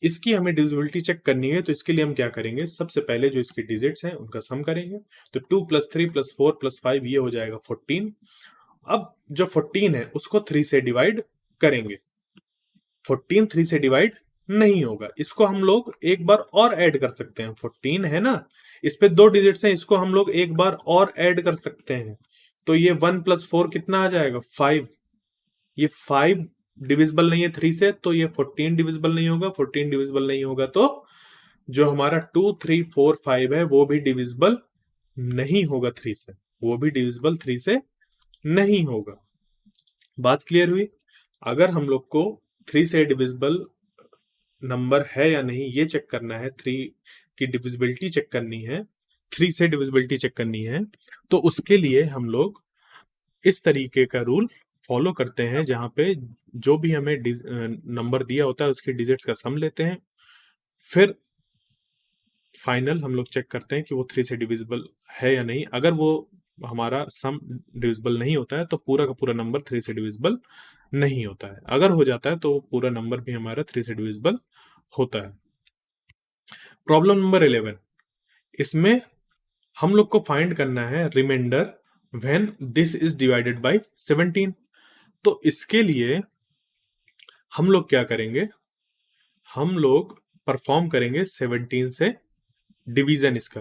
इसकी हमें डिविजिबिलिटी चेक करनी है, तो इसके लिए हम क्या करेंगे, सबसे पहले जो इसकी डिजिट्स हैं उनका सम करेंगे। तो 2 + 3 + 4 + 5 ये हो जाएगा 14। अब जो 14 है उसको 3 से डिवाइड करेंगे। 14 3 से डिवाइड नहीं होगा। इसको हम लोग एक बार और ऐड कर सकते हैं। 14 है ना, इस पे दो डिजिट्स हैं, इसको हम लोग एक बार और ऐड कर सकते हैं। तो ये 1 + 4 कितना आ जाएगा, 5। ये 5 डिविजिबल नहीं है 3 से, तो ये 14 डिविजिबल नहीं होगा। 14 डिविजिबल नहीं होगा तो जो हमारा 2 3 4 5 है वो भी डिविजिबल नहीं होगा 3 से। वो भी डिविजिबल 3 से नहीं होगा। बात क्लियर हुई? अगर हम लोग को 3 से डिविजिबल नंबर है या नहीं ये चेक करना है, 3 की डिविजिबिलिटी चेक करनी है, 3 से डिविजिबिलिटी चेक करनी है, तो उसके लिए हम लोग इस तरीके का रूल फॉलो करते हैं, जहां पे जो भी हमें नंबर दिया होता है उसकी डिजिट्स का सम लेते हैं, फिर फाइनल हम लोग चेक करते हैं कि वो 3 से डिविजिबल है या नहीं। अगर वो हमारा सम डिविजिबल नहीं होता है तो पूरा का पूरा नंबर 3 से डिविजिबल नहीं होता है। अगर हो जाता है तो पूरा नंबर भी हमारा 3 से डिविजिबल होता है। प्रॉब्लम नंबर 11, इसमें हम लोग को फाइंड करना है reminder when this is divided by 17। तो इसके लिए हम लोग क्या करेंगे, हम लोग परफॉर्म करेंगे 17 से डिवीजन इसका,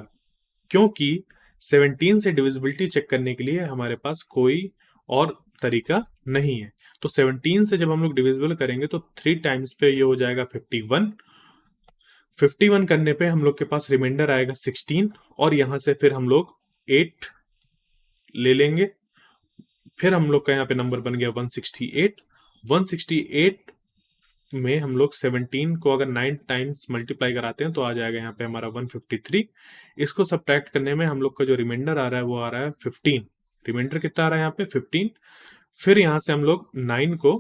क्योंकि 17 से डिविजिबिलिटी चेक करने के लिए हमारे पास कोई और तरीका नहीं है। तो 17 से जब हम लोग डिविजिबल करेंगे तो 3 टाइम्स पे ये हो जाएगा 51। 51 करने पे हम लोग के पास रिमाइंडर आएगा 16, और यहां से फिर हम लोग 8 ले लेंगे। फिर हम लोग का यहाँ पे नंबर बन गया 168। 168 में हम लोग 17 को अगर 9 टाइम्स मल्टीप्लाई कराते हैं तो आ जाएगा यहाँ पे हमारा 153। इसको सब्ट्रैक्ट करने में हम लोग का जो रिमाइंडर आ रहा है वो आ रहा है 15। रिमाइंडर कितना आ रहा है यहाँ पे, 15। फिर यहाँ से हम लोग 9 को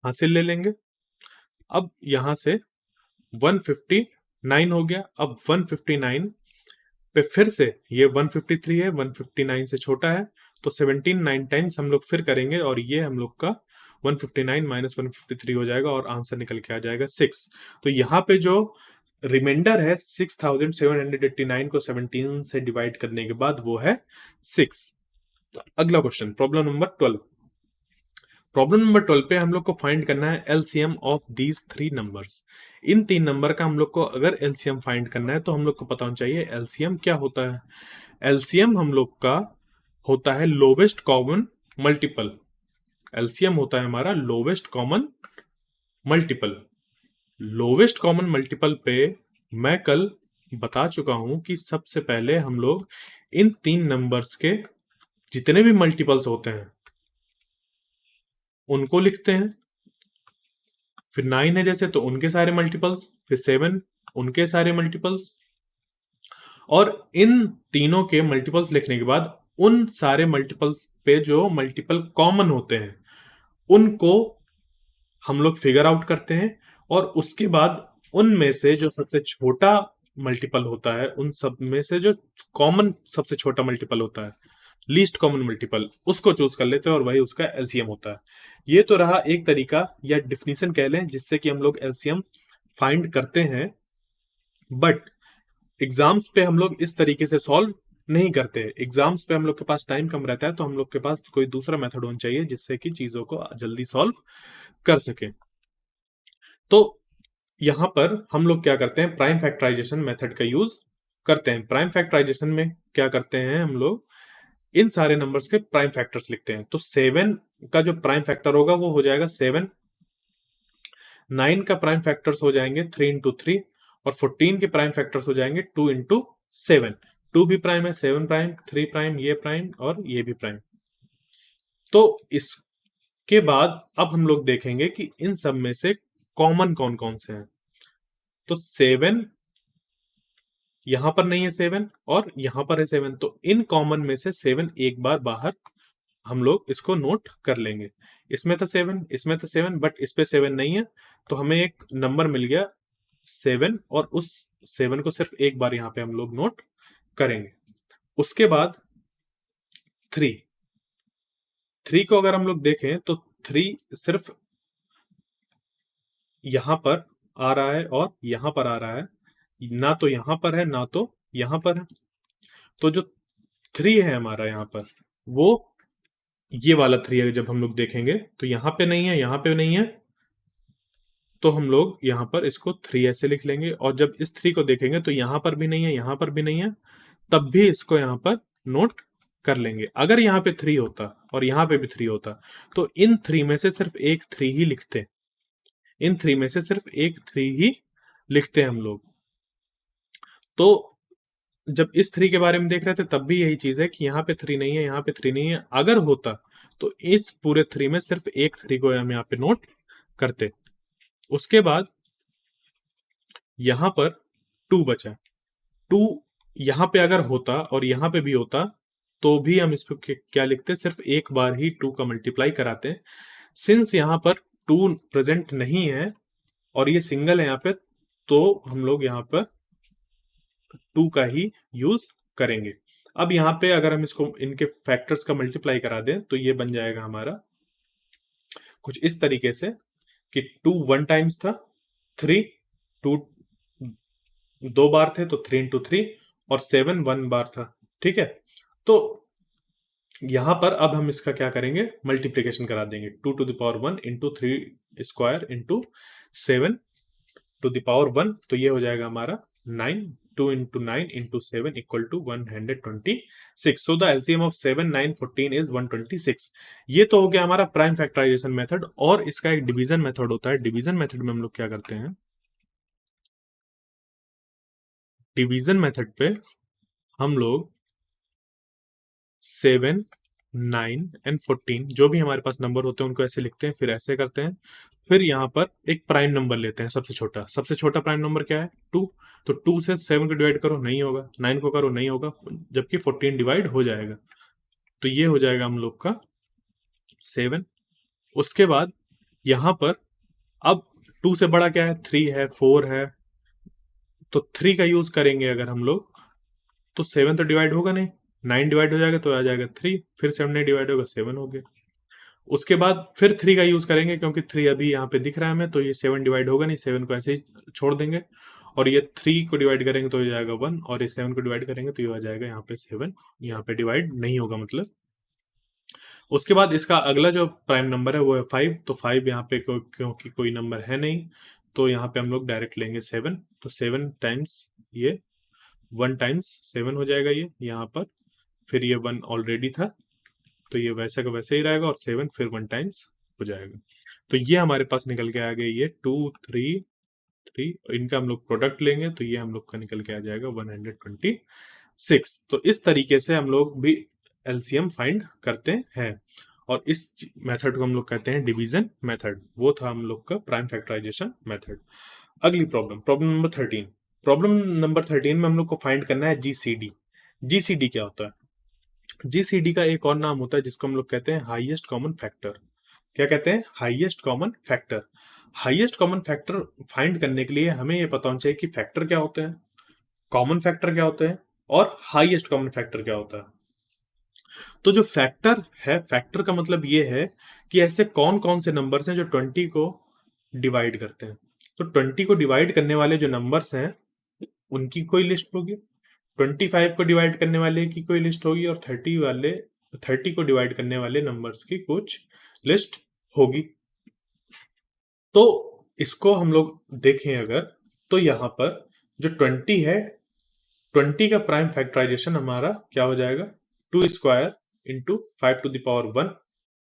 हासिल ले लेंगे। अब यहाँ से 159 हो गया। अब 159 पे फिर से ये 153 है, 159 से छोटा है, तो 17 9 टाइम्स हम लोग फिर करेंगे और ये हम लोग का 159 - 153 हो जाएगा और आंसर निकल के आ जाएगा 6। तो यहाँ पे जो रिमाइंडर है 6789 को 17 से डिवाइड करने के बाद वो है 6। अगला question, problem number 12। Problem number 12 पे हम लोग को फाइंड करना है LCM of these three numbers. इन तीन नंबर का हम लोग को अगर एलसीएम फाइंड करना है तो हम लोग को पता होना चाहिए एलसीएम क्या होता है। एलसीएम हम लोग का होता है लोवेस्ट कॉमन मल्टीपल। एलसीएम होता है हमारा lowest common multiple. Lowest common multiple पे मैं कल बता चुका हूं कि सबसे पहले हम लोग इन तीन नंबर्स के जितने भी मल्टीपल्स होते हैं उनको लिखते हैं। फिर 9 है जैसे तो उनके सारे मल्टीपल्स, फिर 7 उनके सारे मल्टीपल्स, और इन तीनों के मल्टीपल्स लिखने के बाद उन सारे मल्टीपल्स पे जो मल्टीपल कॉमन होते हैं उनको हम लोग फिगर आउट करते हैं, और उसके बाद उनमें से जो सबसे छोटा मल्टीपल होता है, उन सब में से जो कॉमन सबसे छोटा मल्टीपल होता है, लीस्ट कॉमन मल्टीपल, उसको चूज कर लेते हैं और वही उसका एलसीएम होता है। ये तो रहा एक तरीका या डिफिनीशन कह लें जिससे कि हम लोग एलसीएम फाइंड करते हैं। बट एग्जाम्स पे हम लोग इस तरीके से सॉल्व नहीं करते। एग्जाम्स पे हम लोग के पास टाइम कम रहता है तो हम लोग के पास कोई दूसरा मेथड होना चाहिए जिससे कि चीजों को जल्दी सॉल्व कर सके। तो यहां पर हम लोग क्या करते हैं, प्राइम फैक्टराइजेशन मेथड का यूज करते हैं। प्राइम फैक्टराइजेशन में क्या करते हैं, हम लोग इन सारे नंबर्स के प्राइम फैक्टर्स लिखते हैं। तो 7 का जो प्राइम फैक्टर होगा वो हो जाएगा 7। 9 का प्राइम फैक्टर्स हो जाएंगे 3 इंटू 3, और 14 के प्राइम फैक्टर्स हो जाएंगे 2 इंटू 7। 2 भी प्राइम है, 7 प्राइम, 3 प्राइम, ये प्राइम और ये भी प्राइम। तो इसके बाद अब हम लोग देखेंगे कि इन सब में से कॉमन कौन कौन से हैं। तो 7 यहां पर नहीं है 7, और यहां पर है 7, तो इन कॉमन में से 7 एक बार बाहर हम लोग इसको नोट कर लेंगे। इसमें तो 7, इसमें तो 7, बट इस पे 7 नहीं है, तो हमें एक नंबर मिल गया 7, और उस 7 को सिर्फ एक बार यहां पे हम लोग नोट करेंगे। उसके बाद 3 3 को अगर हम लोग देखें तो 3 सिर्फ यहां पर आ रहा है और यहां पर आ रहा है, ना तो यहां पर है ना तो यहां पर है। तो जो 3 है हमारा यहां पर, वो ये वाला 3 है। जब हम लोग देखेंगे तो यहां पे नहीं है, यहां पे नहीं है, तो हम लोग यहां पर इसको 3 ऐसे लिख लेंगे। और जब इस 3 को देखेंगे तो यहां पर भी नहीं है, यहां पर भी नहीं है, तब भी इसको यहां पर नोट कर लेंगे। अगर यहां पे 3 होता और यहां पे भी 3 होता तो इन 3 में से सिर्फ एक 3 ही लिखते। इन 3 में से सिर्फ एक 3 ही लिखते हैं हम लोग। तो जब इस 3 के बारे में देख रहे थे तब भी यही चीज है कि यहाँ पे 3 नहीं है, यहाँ पे 3 नहीं है। अगर होता तो इस पूरे 3 में सिर्फ एक 3 को हम यहाँ पे नोट करते। उसके बाद यहां पर 2 बचा। 2 यहां पे अगर होता और यहां पे भी होता तो भी हम इसको क्या लिखते, सिर्फ एक बार ही 2 का मल्टीप्लाई कराते। सिंस यहां पर 2 प्रेजेंट नहीं है और ये सिंगल है यहाँ पे, तो हम लोग यहाँ पर 2 का ही यूज करेंगे। अब यहाँ पे अगर हम इसको इनके फैक्टर्स का मल्टीप्लाई करा दें तो ये बन जाएगा हमारा कुछ इस तरीके से कि 2 1 टाइम्स था, 3 2 2 बार थे तो 3 इंटू 3, और 7 1 बार था। ठीक है, तो यहां पर अब हम इसका क्या करेंगे, मल्टीप्लीकेशन करा देंगे। 2 to the power 1 into 3 square into 7 to the power 1, तो ये हो जाएगा हमारा 9। 2 into 9 into 7 equal to 126। So the LCM of 7 9 14 is 126। ये तो हो गया हमारा प्राइम फैक्टराइजेशन मेथड। और इसका एक डिवीजन मेथड होता है। डिवीजन मेथड में हम लोग क्या करते हैं, डिवीजन मेथड पे हम लोग 7 9 एंड 14 जो भी हमारे पास नंबर होते हैं उनको ऐसे लिखते हैं, फिर ऐसे करते हैं। फिर यहाँ पर एक प्राइम नंबर लेते हैं, सबसे छोटा। सबसे छोटा प्राइम नंबर क्या है, 2। तो 2 से 7 को डिवाइड करो, नहीं होगा। 9 को करो, नहीं होगा, जबकि 14 डिवाइड हो जाएगा। तो ये हो जाएगा हम लोग का 7। उसके बाद यहां पर अब 2 से बड़ा क्या है, 3 है, 4 है, तो 3 का यूज करेंगे अगर हम लोग, तो 7 तो डिवाइड होगा नहीं, 9 डिवाइड हो जाएगा तो आ जाएगा 3, फिर 7 नहीं डिवाइड होगा, 7 हो गया। उसके बाद फिर 3 का यूज करेंगे क्योंकि 3 अभी यहाँ पे दिख रहा है हमें, तो ये 7 डिवाइड होगा नहीं, 7 को ऐसे ही छोड़ देंगे। और ये 3 को डिवाइड करेंगे तो हो जाएगा 1, और ये 7 को डिवाइड करेंगे तो ये आ जाएगा यहाँ पे 7, यहाँ पे डिवाइड नहीं होगा मतलब। उसके बाद इसका अगला जो प्राइम नंबर है वो है 5, तो 5 यहाँ पे क्योंकि कोई नंबर है नहीं, तो यहाँ पे हम लोग डायरेक्ट लेंगे 7, तो 7 टाइम्स ये 1 टाइम्स 7 हो जाएगा ये यहाँ पर, फिर ये 1 ऑलरेडी था तो ये वैसा का वैसे ही रहेगा, और 7 फिर 1 टाइम्स हो जाएगा। तो ये हमारे पास निकल के आ गया ये 2 3 3, इनका हम लोग प्रोडक्ट लेंगे तो ये हम लोग का निकल के आ जाएगा 126। तो इस तरीके से हम लोग भी एलसीएम फाइंड करते हैं, और इस मेथड को हम लोग कहते हैं डिवीजन मेथड। वो था हम लोग का प्राइम फैक्टराइजेशन मेथड। अगली प्रॉब्लम नंबर 13। प्रॉब्लम नंबर 13 में हम लोग को फाइंड करना है जीसीडी। जीसीडी क्या होता है? जीसीडी का एक और नाम होता है जिसको हम लोग कहते हैं हाईएस्ट कॉमन फैक्टर। क्या कहते हैं? Highest common factor. Highest common factor find करने के लिए हमें ये पता होना चाहिए कि फैक्टर क्या होते हैं, कॉमन फैक्टर क्या होते हैं, और हाईएस्ट कॉमन फैक्टर क्या होता है। तो जो फैक्टर है, फैक्टर का मतलब ये है कि ऐसे कौन कौन से नंबर्स हैं जो 20 को डिवाइड करते हैं। तो 20 को डिवाइड करने वाले जो नंबर्स हैं उनकी कोई लिस्ट होगी, 25 को डिवाइड करने वाले की कोई लिस्ट होगी, और 30 को डिवाइड करने वाले नंबर्स की कुछ लिस्ट होगी। तो इसको हम लोग देखें अगर, तो यहां पर जो 20 है, 20 का प्राइम फैक्टराइजेशन हमारा क्या हो जाएगा? 2 square into 5 to the power 1।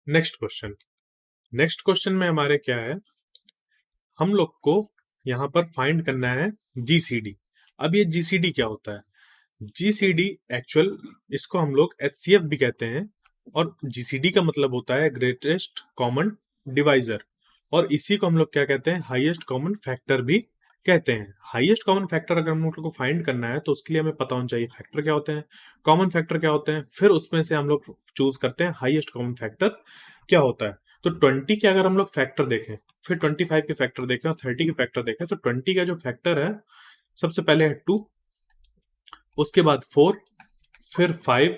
Next question में हमारे क्या है, हम लोग को यहां पर फाइंड करना है जीसीडी। अब ये जीसीडी क्या होता है? जीसीडी एक्चुअल इसको हम लोग एचसीएफ भी कहते हैं, और जीसीडी का मतलब होता है ग्रेटेस्ट कॉमन डिवाइजर, और इसी को हम लोग क्या कहते हैं? हाईएस्ट कॉमन फैक्टर भी कहते हैं। हाईएस्ट कॉमन फैक्टर अगर हम लोग को फाइंड करना है तो उसके लिए हमें पता होना चाहिए फैक्टर क्या होते हैं, कॉमन फैक्टर क्या होते हैं, फिर उसमें से हम लोग चूज करते हैं हाईएस्ट कॉमन फैक्टर क्या होता है। तो 20 के अगर हम लोग फैक्टर देखें, फिर 25 के फैक्टर देखें, और 30 के फैक्टर देखें, तो 20 का जो फैक्टर है सबसे पहले है 2, उसके बाद 4, फिर 5,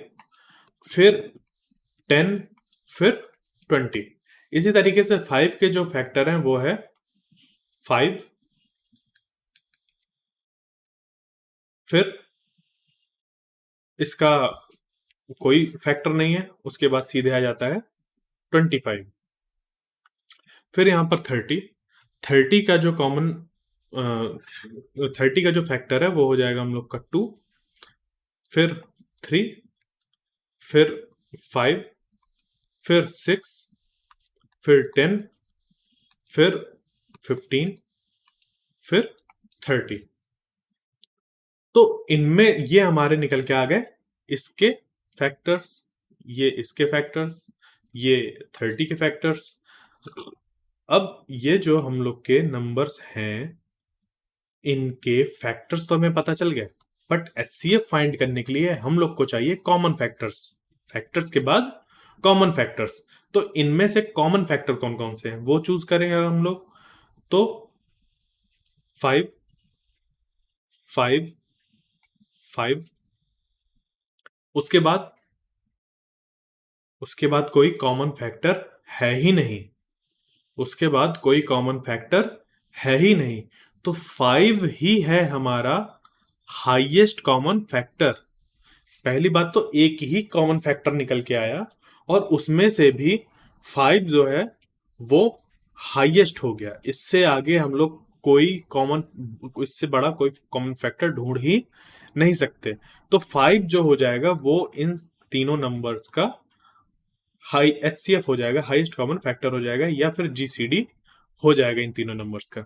फिर 10, फिर 20। इसी तरीके से 5 के जो फैक्टर हैं वो है 5, फिर इसका कोई फैक्टर नहीं है, उसके बाद सीधे आ जाता है 25, फिर यहां पर 30 का जो कॉमन 30 का जो फैक्टर है वो हो जाएगा हम लोग का 2, फिर 3, फिर 5, फिर 6, फिर 10, फिर 15, फिर 30। तो इनमें ये हमारे निकल के आ गए इसके फैक्टर्स, ये इसके फैक्टर्स, ये 30 के फैक्टर्स। अब ये जो हम लोग के नंबर्स हैं इनके फैक्टर्स तो हमें पता चल गए, बट एचसीएफ फाइंड करने के लिए हम लोग को चाहिए कॉमन फैक्टर्स, फैक्टर्स के बाद कॉमन फैक्टर्स। तो इनमें से कॉमन फैक्टर कौन कौन से हैं वो चूज करेंगे अगर हम लोग, तो 5 5 5, उसके बाद कोई कॉमन फैक्टर है ही नहीं, उसके बाद कोई कॉमन फैक्टर है ही नहीं, तो 5 ही है हमारा हाईएस्ट कॉमन फैक्टर। पहली बात तो एक ही कॉमन फैक्टर निकल के आया, और उसमें से भी 5 जो है वो हाईएस्ट हो गया। इससे आगे हम लोग कोई कॉमन, इससे बड़ा कोई कॉमन फैक्टर ढूंढ ही नहीं सकते। तो 5 जो हो जाएगा वो इन तीनों नंबर्स का हाई एचसीएफ हो जाएगा, हाईएस्ट कॉमन फैक्टर हो जाएगा, या फिर जीसीडी हो जाएगा इन तीनों नंबर्स का।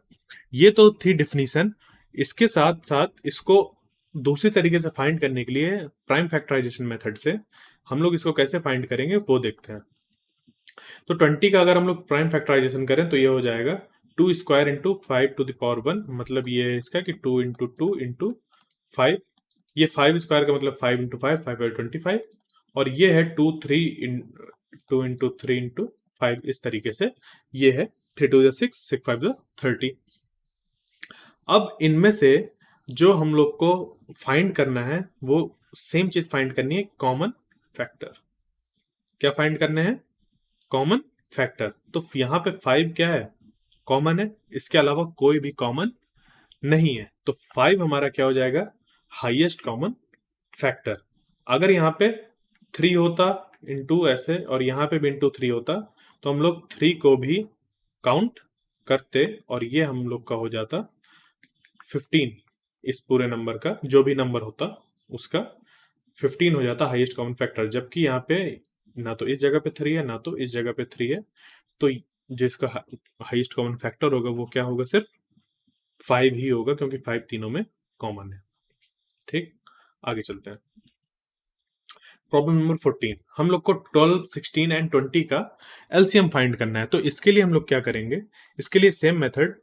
ये तो थी डिफिनीशन। इसके साथ साथ इसको दूसरी तरीके से फाइंड करने के लिए प्राइम फैक्टराइजेशन मेथड से हम लोग इसको कैसे फाइंड करेंगे वो देखते हैं। तो 20 का अगर हम लोग प्राइम फैक्टराइजेशन करें तो ये हो जाएगा 2 square into 5 to the power 1, मतलब ये है इसका कि 2 इंटू 2 इंटू 5, ये 5 स्क्वायर का मतलब 5 इंटू 5, 5 बाई 25, और ये है 2 इंटू 3 इंटू 5, इस तरीके से ये है 3 2 6, 6 5 30। अब इनमें से जो हम लोग को फाइंड करना है वो सेम चीज फाइंड करनी है, कॉमन फैक्टर। क्या फाइंड करने हैं? Common factor. तो यहाँ पे 5 क्या है? कॉमन है, इसके अलावा कोई भी कॉमन नहीं है, तो 5 हमारा क्या हो जाएगा? Highest common factor. अगर यहाँ पे 3 होता इंटू ऐसे, और यहाँ पे भी इंटू 3 होता, तो हम लोग 3 को भी काउंट करते और ये हम लोग का हो जाता 15। इस पूरे नंबर का जो भी नंबर होता उसका 15 हो जाता हाईएस्ट कॉमन फैक्टर, जबकि यहाँ पे ना तो इस जगह पे 3 है ना तो इस जगह पे 3 है, तो जो इसका हाईएस्ट कॉमन फैक्टर होगा वो क्या होगा, सिर्फ 5 ही होगा, क्योंकि 5 तीनों में कॉमन है। ठीक, आगे चलते हैं। प्रॉब्लम नंबर 14, हम लोग को 12, 16 एंड 20 का एलसीएम फाइंड करना है। तो इसके लिए हम लोग क्या करेंगे, इसके लिए सेम मेथड,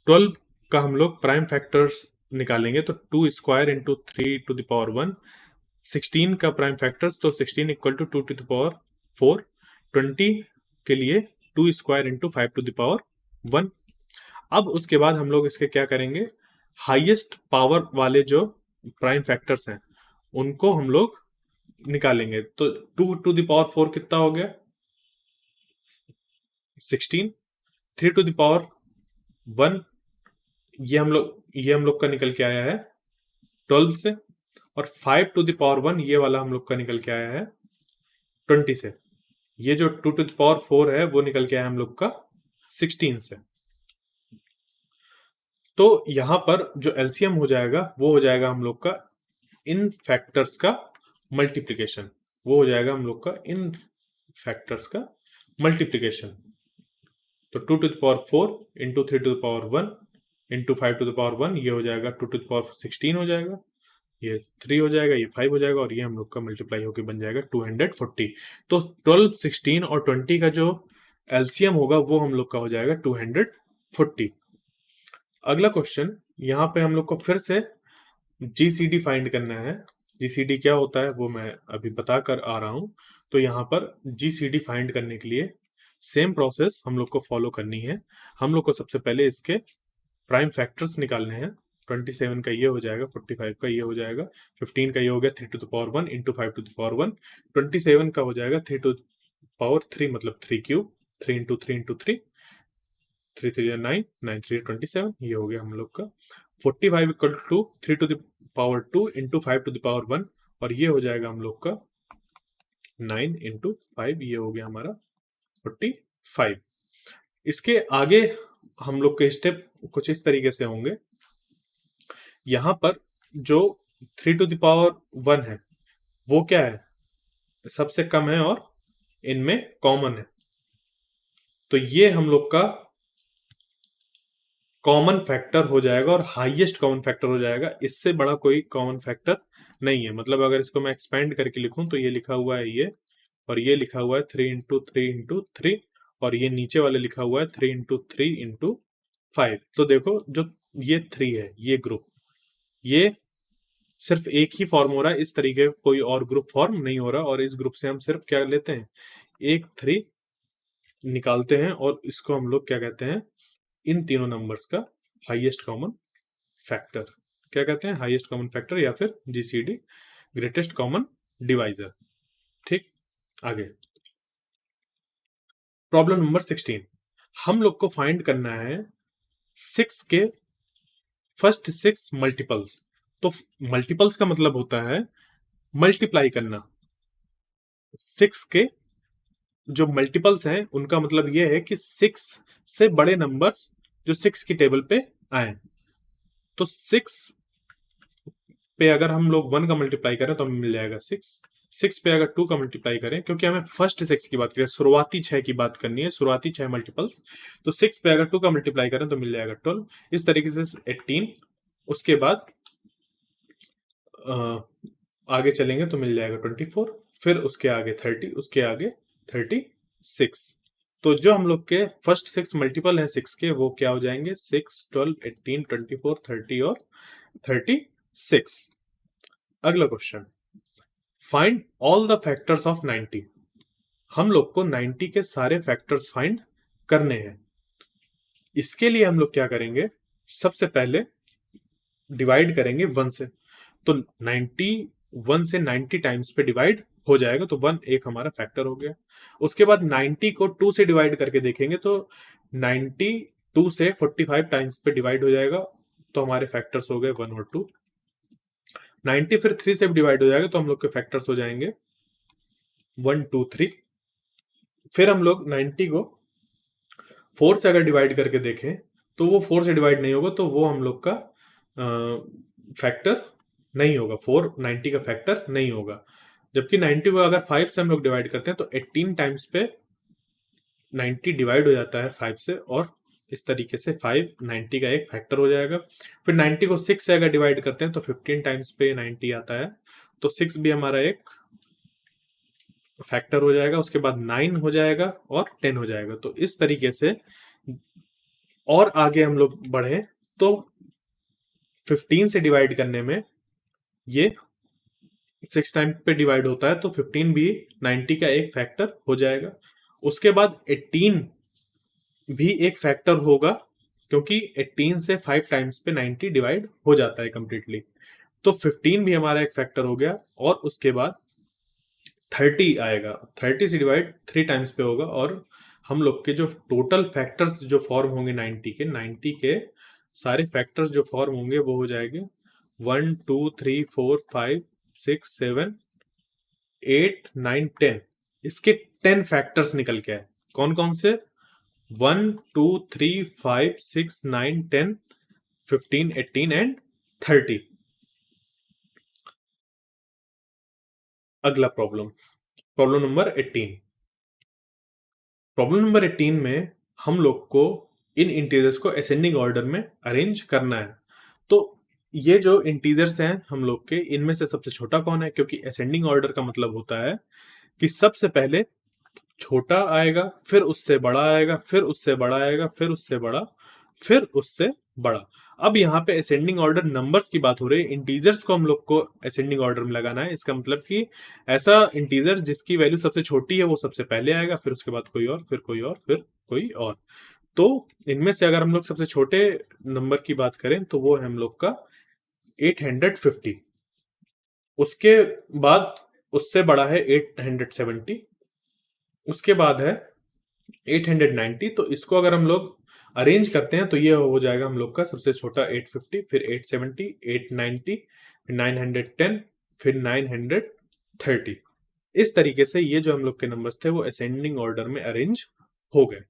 12 का हम लोग प्राइम फैक्टर्स निकालेंगे, तो 2 square into 3 to the power 1। 16 का प्राइम फैक्टर्स, तो 16 equal to 2 to the power 4। 20 के लिए 2 square into 5 to the power 1। अब उसके बाद हम लोग इसके क्या करेंगे, हाईएस्ट पावर वाले जो प्राइम फैक्टर्स हैं उनको हम लोग निकालेंगे। तो 2 टू द पावर 4 कितना हो गया, 16। 3 टू द पावर 1, ये हम लोग का निकल के आया है 12 से, और 5 टू द पावर 1 ये वाला हम लोग का निकल के आया है 20 से। ये जो 2 टू द पावर 4 है वो निकल के आया हम लोग का 16 से। तो यहां पर जो एलसीएम हो जाएगा वो हो जाएगा हम लोग का इन फैक्टर्स का मल्टीप्लिकेशन, वो हो जाएगा हम लोग का इन फैक्टर्स का मल्टीप्लिकेशन। तो 2 to the power 4 into 3 to the power 1 into 5 to the power 1, ये हो जाएगा 2 टू द पावर 16 हो जाएगा, ये 3 हो जाएगा, ये 5 हो जाएगा, और ये हम लोग का मल्टीप्लाई होकर बन जाएगा 240। तो 12, 16 और 20 का जो एलसीएम होगा वो हम लोग का हो जाएगा 240। अगला क्वेश्चन, यहाँ पे हम लोग को फिर से जीसीडी फाइंड करना है। जीसीडी क्या होता है वो मैं अभी बता कर आ रहा हूँ। तो यहाँ पर जीसीडी फाइंड करने के लिए सेम प्रोसेस हम लोग को फॉलो करनी है। हम लोग को सबसे पहले इसके प्राइम फैक्टर्स निकालने हैं। 27 का ये हो जाएगा, 45 का ये हो जाएगा, 15 का ये हो गया 3 to the power 1 into 5 to the power 1। 27 का हो जाएगा 3 टू द पावर 3, मतलब 3 क्यूब, 3 इंटू 3 इंटू 3, 3 3 9, 9 3 27, ये हो गया हम लोग का। 45 equal to 3 to the power 2 into 5 to the power 1, और ये हो जाएगा हम लोग का 9 इंटू 5, ये हो गया हमारा 45। इसके आगे हम लोग के स्टेप कुछ इस तरीके से होंगे। यहां पर जो 3 टू द पावर 1 है वो क्या है, सबसे कम है और इनमें कॉमन है, तो ये हम लोग का कॉमन फैक्टर हो जाएगा और हाईएस्ट कॉमन फैक्टर हो जाएगा। इससे बड़ा कोई कॉमन फैक्टर नहीं है। मतलब अगर इसको मैं एक्सपेंड करके लिखूं तो ये लिखा हुआ है ये, और ये लिखा हुआ है 3 इंटू 3 इंटू 3, और ये नीचे वाले लिखा हुआ है 3 इंटू 3 इंटू 5। तो देखो जो ये 3 है, ये ग्रुप, ये सिर्फ एक ही फॉर्म हो रहा है, इस तरीके कोई और ग्रुप फॉर्म नहीं हो रहा, और इस ग्रुप से हम सिर्फ क्या लेते हैं, एक 3 निकालते हैं, और इसको हम लोग क्या कहते हैं, इन तीनों नंबर्स का हाईएस्ट कॉमन फैक्टर क्या कहते हैं, हाईएस्ट कॉमन फैक्टर, या फिर जीसीडी, ग्रेटेस्ट कॉमन डिवाइजर। ठीक, आगे प्रॉब्लम नंबर 16, हम लोग को फाइंड करना है 6 के फर्स्ट 6 मल्टीपल्स। तो मल्टीपल्स का मतलब होता है मल्टीप्लाई करना। 6 के जो मल्टीपल्स हैं उनका मतलब यह है कि 6 से बड़े नंबर्स जो 6 की टेबल पे आए। तो 6 पे अगर हम लोग 1 का मल्टीप्लाई करें तो हमें मिल जाएगा 6। 6 पे अगर 2 का मल्टीप्लाई करें, क्योंकि हमें फर्स्ट 6 की बात करें, शुरुआती 6 की बात करनी है, शुरुआती 6 मल्टीपल्स, तो 6 पे अगर 2 का मल्टीप्लाई करें तो मिल जाएगा 12। इस तरीके से 18, उसके बाद आगे चलेंगे तो मिल जाएगा 24, फिर उसके आगे 30, उसके आगे 36। तो जो हम लोग के फर्स्ट 6 मल्टीपल हैं 6 के, वो क्या हो जाएंगे, 6, 12, 18, 24, 30 और 36। अगला question, find all the factors of 90। हम लोग को 90 के सारे फैक्टर्स फाइंड करने हैं। इसके लिए हम लोग क्या करेंगे, सबसे पहले डिवाइड करेंगे 1 से। तो 90 1 से 90 टाइम्स पे डिवाइड हो जाएगा, तो 1 एक हमारा फैक्टर हो गया। उसके बाद 90 को 2 से डिवाइड करके देखेंगे तो 90 2 से 45 टाइम्स पे डिवाइड हो जाएगा, तो हमारे फैक्टर्स हो गए 1 और 2। 90 फिर 3 से डिवाइड हो जाएगा, तो हम लोग के फैक्टर्स हो जाएंगे 1 2 3। फिर हम लोग 90 को 4 से अगर डिवाइड करके देखें तो वो 4 से डिवाइड नहीं होगा, तो वो हम लोग का फैक्टर नहीं होगा, 4 90 का फैक्टर नहीं होगा। जबकि 90 को अगर 5 से हम लोग डिवाइड करते हैं तो 18 टाइम्स पे 90 डिवाइड हो जाता है 5 से, और इस तरीके से 5 90 का एक फैक्टर हो जाएगा। फिर 90 को 6 से अगर डिवाइड करते हैं तो 15 टाइम्स पे 90 आता है, तो 6 भी हमारा एक फैक्टर हो जाएगा। उसके बाद 9 हो जाएगा और 10 हो जाएगा। तो इस तरीके से और आगे हम लोग बढ़े तो 15 से डिवाइड करने में ये 6 टाइम पे डिवाइड होता है, तो 15 भी 90 का एक फैक्टर हो जाएगा। उसके बाद 18 भी एक फैक्टर होगा, क्योंकि 18 से 5 टाइम्स पे 90 डिवाइड हो जाता है कंप्लीटली। तो 15 भी हमारा एक फैक्टर हो गया। और उसके बाद 30 आएगा, 30 से डिवाइड 3 टाइम्स पे होगा। और हम लोग के जो टोटल फैक्टर्स जो फॉर्म होंगे 90 के सारे फैक्टर्स जो फॉर्म होंगे वो हो जाएंगे 1 2 3 4 5 6 7 8 9 10। इसके 10 फैक्टर्स निकल के आए। कौन कौन से? 1 2 3 5 6 9 10 15 18 एंड 30। अगला problem, problem number 18। Problem number 18 में हम लोग को इन इंटीजर्स को असेंडिंग ऑर्डर में अरेंज करना है। तो ये जो इंटीजर्स हैं हम लोग के, इनमें से सबसे छोटा कौन है? क्योंकि असेंडिंग ऑर्डर का मतलब होता है कि सबसे पहले छोटा आएगा, फिर उससे बड़ा आएगा, फिर उससे बड़ा आएगा, फिर उससे बड़ा, फिर उससे बड़ा। अब यहाँ पे असेंडिंग ऑर्डर नंबर्स की बात हो रही है, इंटीजर्स को हम लोग को असेंडिंग ऑर्डर में लगाना है। इसका मतलब कि ऐसा इंटीजर जिसकी वैल्यू सबसे छोटी है वो सबसे पहले आएगा, फिर उसके बाद कोई और, फिर कोई और, फिर कोई और। तो इनमें से अगर हम लोग सबसे छोटे नंबर की बात करें तो वो है हम लोग का 850। उसके बाद उससे बड़ा है 870। उसके बाद है 890। तो इसको अगर हम लोग अरेंज करते हैं तो ये हो जाएगा हम लोग का सबसे छोटा 850, फिर 870, 890, फिर 910, फिर 930। इस तरीके से ये जो हम लोग के नंबर्स थे वो असेंडिंग ऑर्डर में अरेंज हो गए।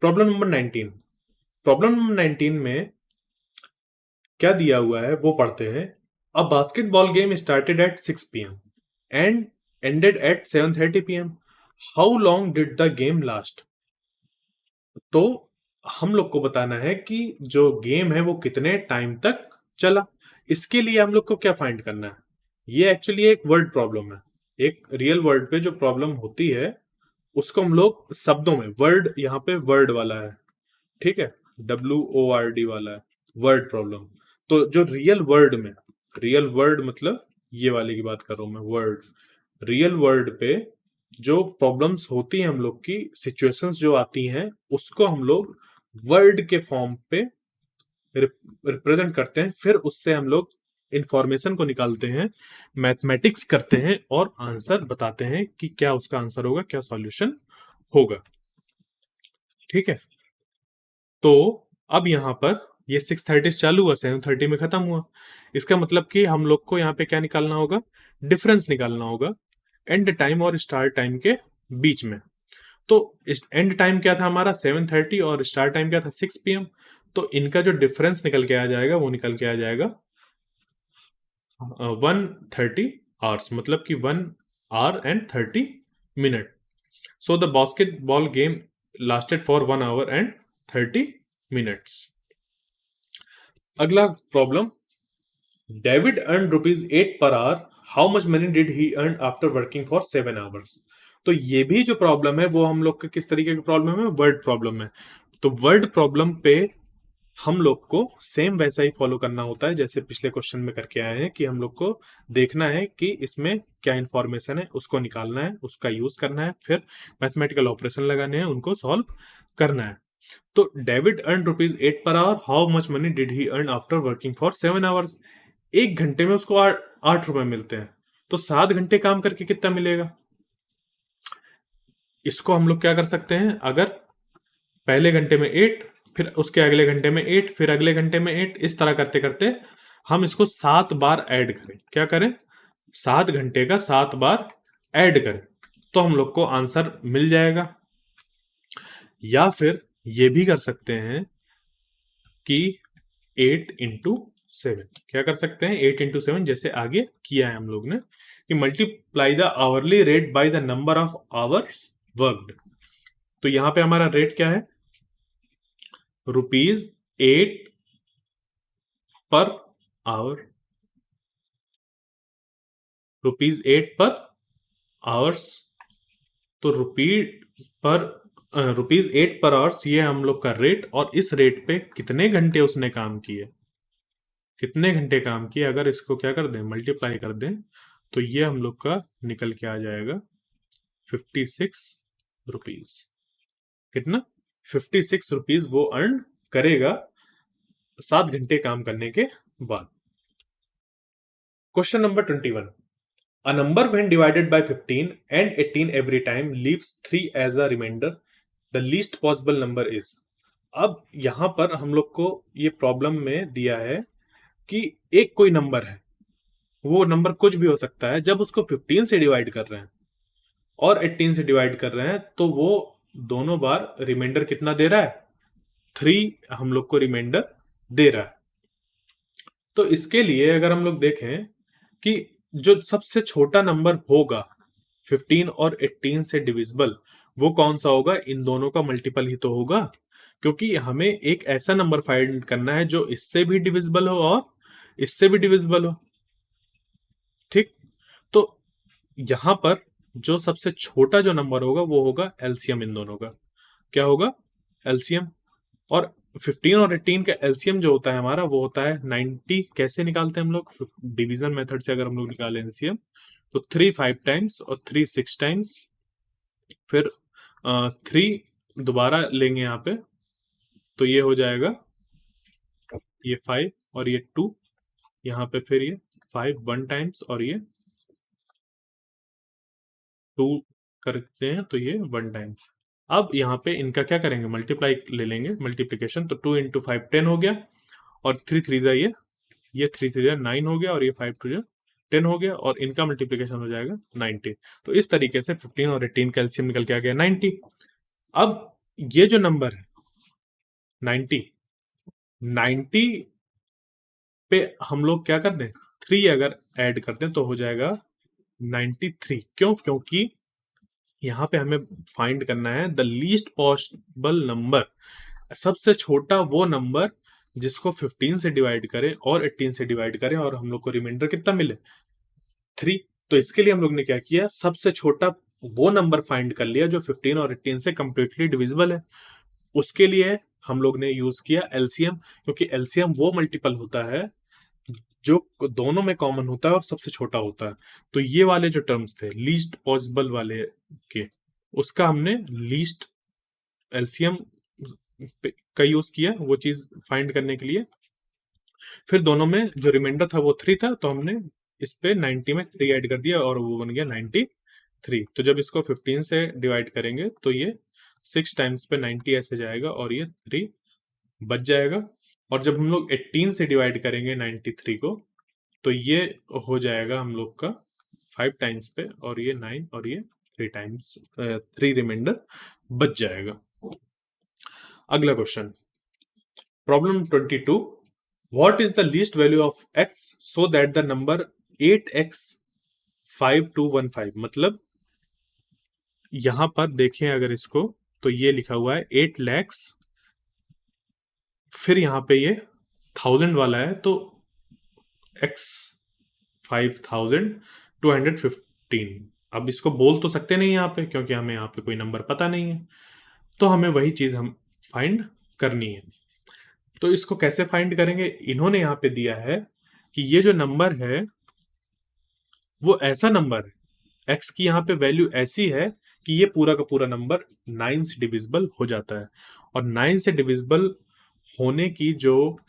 Problem number 19। प्रॉब्लम नंबर 19 में क्या दिया हुआ है वो पढ़ते हैं। A basketball game started at 6 PM and ended at 7:30 PM। How long did the game last? तो हम लोग को बताना है कि जो गेम है वो कितने टाइम तक चला। इसके लिए हम लोग को क्या फाइंड करना है? ये एक्चुअली एक वर्ड प्रॉब्लम है। एक रियल वर्ड पे जो प्रॉब्लम होती है उसको हम लोग शब्दों में, वर्ड यहाँ पे वर्ड वाला है, ठीक है, WORD वाला है, वर्ड प्रॉब्लम। तो जो रियल वर्ड में, रियल वर्ड मतलब ये वाले की बात कर रहा हूं मैं, वर्ड, रियल वर्ड पे जो प्रॉब्लम्स होती हैं हम लोग की, सिचुएशंस जो आती हैं, उसको हम लोग वर्ड के फॉर्म पे रिप्रेजेंट करते हैं। फिर उससे हम लोग इंफॉर्मेशन को निकालते हैं, मैथमेटिक्स करते हैं और आंसर बताते हैं कि क्या उसका आंसर होगा, क्या सॉल्यूशन होगा। ठीक है, तो अब यहाँ पर ये 6:30 चालू हुआ, 7:30 में खत्म हुआ। इसका मतलब कि हम लोग को यहाँ पे क्या निकालना होगा? डिफरेंस निकालना होगा एंड टाइम और स्टार्ट टाइम के बीच में। तो एंड टाइम क्या था हमारा? 7:30, और स्टार्ट टाइम क्या था? 6 PM। तो इनका जो डिफरेंस निकल के आ जाएगा वो निकल के आ जाएगा 130 आवर्स, मतलब कि 1 hour and 30 minute। So the basketball game lasted for 1 hour and 30 minutes। अगला problem, David earn ₹8 per hour। How much money did he earn after working for 7 hours? तो ये भी जो प्रॉब्लम है वो हम लोग का किस तरीके की प्रॉब्लम है? वर्ड प्रॉब्लम है। तो वर्ड प्रॉब्लम पे हम लोग को सेम वैसा ही फॉलो करना होता है जैसे पिछले क्वेश्चन में करके आए हैं, कि हम लोग को देखना है कि इसमें क्या इंफॉर्मेशन है, उसको निकालना है, उसका यूज करना है, फिर मैथमेटिकल ऑपरेशन लगाने हैं, उनको सॉल्व करना है। तो David earn ₹8 per hour। How much money did he earn after working for 7 hours? 1 घंटे में उसको 8 रुपए मिलते हैं, तो 7 घंटे काम करके कितना मिलेगा? इसको हम लोग क्या कर सकते हैं, अगर पहले घंटे में 8, फिर उसके अगले घंटे में 8, फिर अगले घंटे में 8, इस तरह करते करते हम इसको 7 बार ऐड करें। क्या करें? 7 घंटे का 7 बार ऐड करें। तो हम लोग को आंसर मिल जाएगा। या फिर ये भी कर सकते हैं कि 8 into 7, क्या कर सकते हैं 8 into 7, जैसे आगे किया है हम लोग ने कि multiply the hourly rate by the number of hours worked. तो यहां पे हमारा रेट क्या है, ₹8 पर आवर, ₹8 पर आवर्स। तो ₹8 पर आवर्स ये हम लोग का रेट, और इस रेट पे कितने घंटे उसने काम किए, कितने घंटे काम किए, अगर इसको क्या कर दें मल्टीप्लाई कर दें तो ये हम लोग का निकल के आ जाएगा ₹56। कितना, ₹56 वो अर्न करेगा 7 घंटे काम करने के बाद। Question number 21, a number when divided by 15 and 18 every time leaves 3 as a remainder, the least possible number is। अब यहां पर हम लोग को ये प्रॉब्लम में दिया है कि एक कोई नंबर है, वो नंबर कुछ भी हो सकता है, जब उसको 15 से डिवाइड कर रहे हैं और 18 से डिवाइड कर रहे हैं तो वो दोनों बार रिमाइंडर कितना दे रहा है, 3 हम लोग को रिमाइंडर दे रहा है। तो इसके लिए अगर हम लोग देखें कि जो सबसे छोटा नंबर होगा 15 और 18 से डिविजिबल, वो कौन सा होगा, इन दोनों का मल्टीपल ही तो होगा, क्योंकि हमें एक ऐसा नंबर फाइंड करना है जो इससे भी डिविजिबल हो और इससे भी डिविजिबल हो। ठीक, तो यहां पर जो सबसे छोटा जो नंबर होगा वो होगा एलसीएम इन दोनों का। क्या होगा, एलसीएम। और 15 और 18 का एलसीएम जो होता है हमारा वो होता है 90। कैसे निकालते हैं हम लोग, डिवीजन मेथड से अगर हम लोग निकालें एलसीएम तो 3 5 टाइम्स और 3 6 टाइम्स, फिर 3 दोबारा लेंगे यहाँ पे तो ये हो जाएगा ये 5 और ये 2, यहाँ पे फिर ये 5 1 टाइम्स और ये 2 करते हैं तो ये 1 टाइम्स। अब यहाँ पे इनका क्या करेंगे, मल्टीप्लाई ले लेंगे, मल्टीप्लिकेशन। तो 2 into 5 10 हो गया, और 3 3 ये 3 3 9 हो गया, और ये 5 2 10 हो गया, और इनका मल्टीप्लिकेशन हो जाएगा 90। तो इस तरीके से 15 और 18 का एलसीएम निकल के आ गया 90। अब ये जो नंबर है 90 पे हम लोग क्या कर दें, 3 अगर ऐड कर दें तो हो जाएगा 93। क्यों, क्योंकि यहाँ पे हमें फाइंड करना है द लीस्ट पॉसिबल नंबर, सबसे छोटा वो नंबर जिसको 15 से डिवाइड करें और 18 से डिवाइड करें और हम लोग को रिमाइंडर कितना मिले, 3। तो इसके लिए हम लोग ने क्या किया, सबसे छोटा वो नंबर फाइंड कर लिया जो 15 और 18 से कंप्लीटली डिविजिबल है। उसके लिए हम लोग ने यूज किया एलसीएम, क्योंकि एलसीएम वो मल्टीपल होता है जो दोनों में कॉमन होता है और सबसे छोटा होता है। तो ये वाले जो टर्म्स थे लीस्ट पॉसिबल वाले के, उसका हमने लीस्ट एलसीएम का यूज किया वो चीज फाइंड करने के लिए। फिर दोनों में जो रिमाइंडर था वो 3 था, तो हमने इस पे 90 में 3 ऐड कर दिया और वो बन गया 93। तो जब इसको 15 से डिवाइड करेंगे तो ये 6 टाइम्स पे 90 ऐसे जाएगा और ये 3 बच जाएगा। और जब हम लोग 18 से डिवाइड करेंगे 93 को तो ये हो जाएगा हम लोग का 5 टाइम्स पे, और ये 9 और ये 3 टाइम्स 3 रिमाइंडर बच जाएगा। अगला question, problem 22, what is the least value of x so that the number 8x 5215। मतलब यहां पर देखें अगर इसको तो ये लिखा हुआ है 8 lakhs, फिर यहाँ पे ये 1000 वाला है तो x 5215। अब इसको बोल तो सकते नहीं यहाँ पे क्योंकि हमें यहाँ पे कोई नंबर पता नहीं है, तो हमें वही चीज हम फाइंड करनी है। तो इसको कैसे फाइंड करेंगे, इन्होंने यहाँ पे दिया है कि ये जो नंबर है वो ऐसा नंबर है, x की यहाँ पे वैल्यू ऐसी है कि ये पूरा का पूरा नंबर 9 से डिविजिबल हो जाता है। और 9 से डिविजिबल होने की जो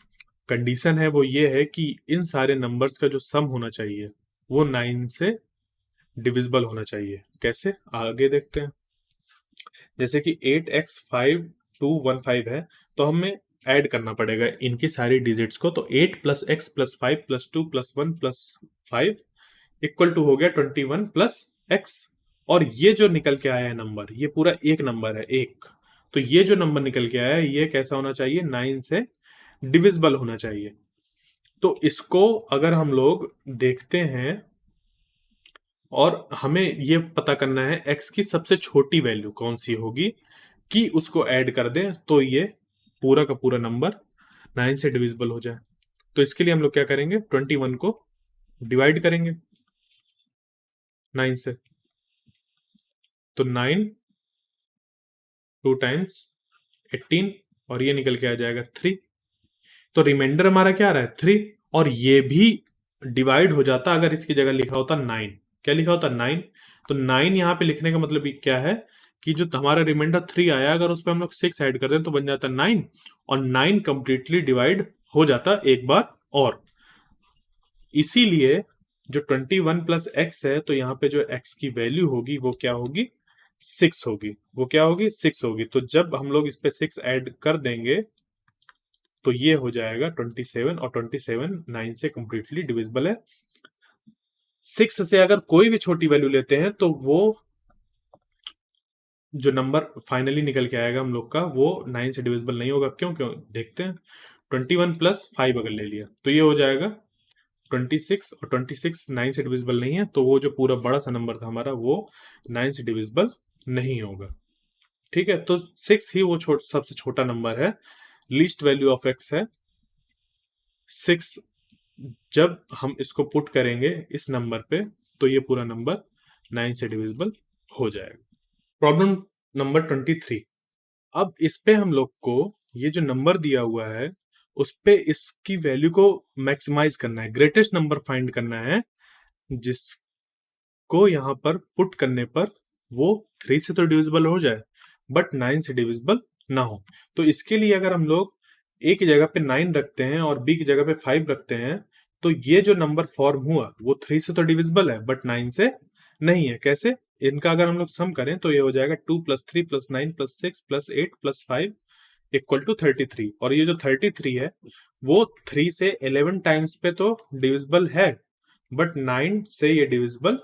कंडीशन है वो ये है कि इन सारे नंबर्स का जो सम होना चाहिए वो 9 से डिविजिबल होना चाहिए। कैसे, आगे देखते हैं। जैसे कि 8x 5215 है तो हमें ऐड करना पड़ेगा इनकी सारी डिजिट्स को। तो 8 + x + 5 + 2 + 1 + 5 इक्वल टू हो गया 21 + x। और ये जो निकल के आया है नंबर, ये पूरा एक नंबर है, एक। तो ये जो नंबर निकल के आया है ये कैसा होना चाहिए, 9 से डिविजिबल होना चाहिए। तो इसको अगर हम लोग देखते हैं और हमें ये पता करना है x की सबसे छोटी वैल्यू कौन सी होगी कि उसको ऐड कर दें तो ये पूरा का पूरा नंबर 9 से डिविजिबल हो जाए। तो इसके लिए हम लोग क्या करेंगे, 21 को डिवाइड करेंगे 9 से। तो 9 2 टाइम्स 18 और ये निकल के आ जाएगा 3। तो रिमाइंडर हमारा क्या आ रहा है, 3। और ये भी डिवाइड हो जाता अगर इसकी जगह लिखा होता 9। क्या लिखा होता, 9। तो 9 यहाँ पे लिखने का मतलब ये क्या है कि जो हमारा रिमाइंडर 3 आया अगर उस पर हम लोग 6 ऐड कर दें तो बन जाता 9, और 9 कंप्लीटली डिवाइड हो जाता एक बार और। इसीलिए जो 21 प्लस एक्स है तो यहाँ पे जो एक्स की वैल्यू होगी वो क्या होगी, 6 होगी। वो क्या होगी, 6 होगी। तो जब हम लोग इस पे 6 ऐड कर देंगे तो ये हो जाएगा 27, और 27 9 से कंप्लीटली डिविजिबल है। 6 से अगर कोई भी छोटी वैल्यू लेते हैं तो वो जो नंबर फाइनली निकल के आएगा हम लोग का वो 9 से डिविजिबल नहीं होगा। क्यों क्यों देखते हैं। 21 प्लस 5 अगर ले लिया तो ये हो जाएगा 26, और 26 9 से डिविजिबल नहीं है, तो वो जो पूरा बड़ा सा नंबर था हमारा वो 9 से डिविजिबल नहीं होगा। ठीक है, तो 6 ही वो सबसे छोटा नंबर है, लीस्ट वैल्यू ऑफ एक्स है 6। जब हम इसको पुट करेंगे इस नंबर पे तो ये पूरा नंबर 9 से डिविजिबल हो जाएगा। Problem number 23। अब इस पे हम लोग को ये जो नंबर दिया हुआ है उस पे इसकी वैल्यू को मैक्सिमाइज करना है, ग्रेटेस्ट नंबर फाइंड करना है जिसको यहाँ पर पुट करने पर वो 3 से तो डिविजिबल हो जाए बट 9 से डिविजिबल ना हो। तो इसके लिए अगर हम लोग ए की जगह पे 9 रखते हैं और बी की जगह पे 5 रखते हैं तो ये जो नंबर फॉर्म हुआ वो 3 से तो डिविजिबल है बट 9 से नहीं है। कैसे, इनका अगर हम लोग सम करें तो ये हो जाएगा 2 plus 3 plus 9 plus 6 plus 8 plus 5 equal to 33। और ये जो 33 है वो 3 से 11 टाइम्स पे तो डिविजिबल है बट 9 से ये डिविजिबल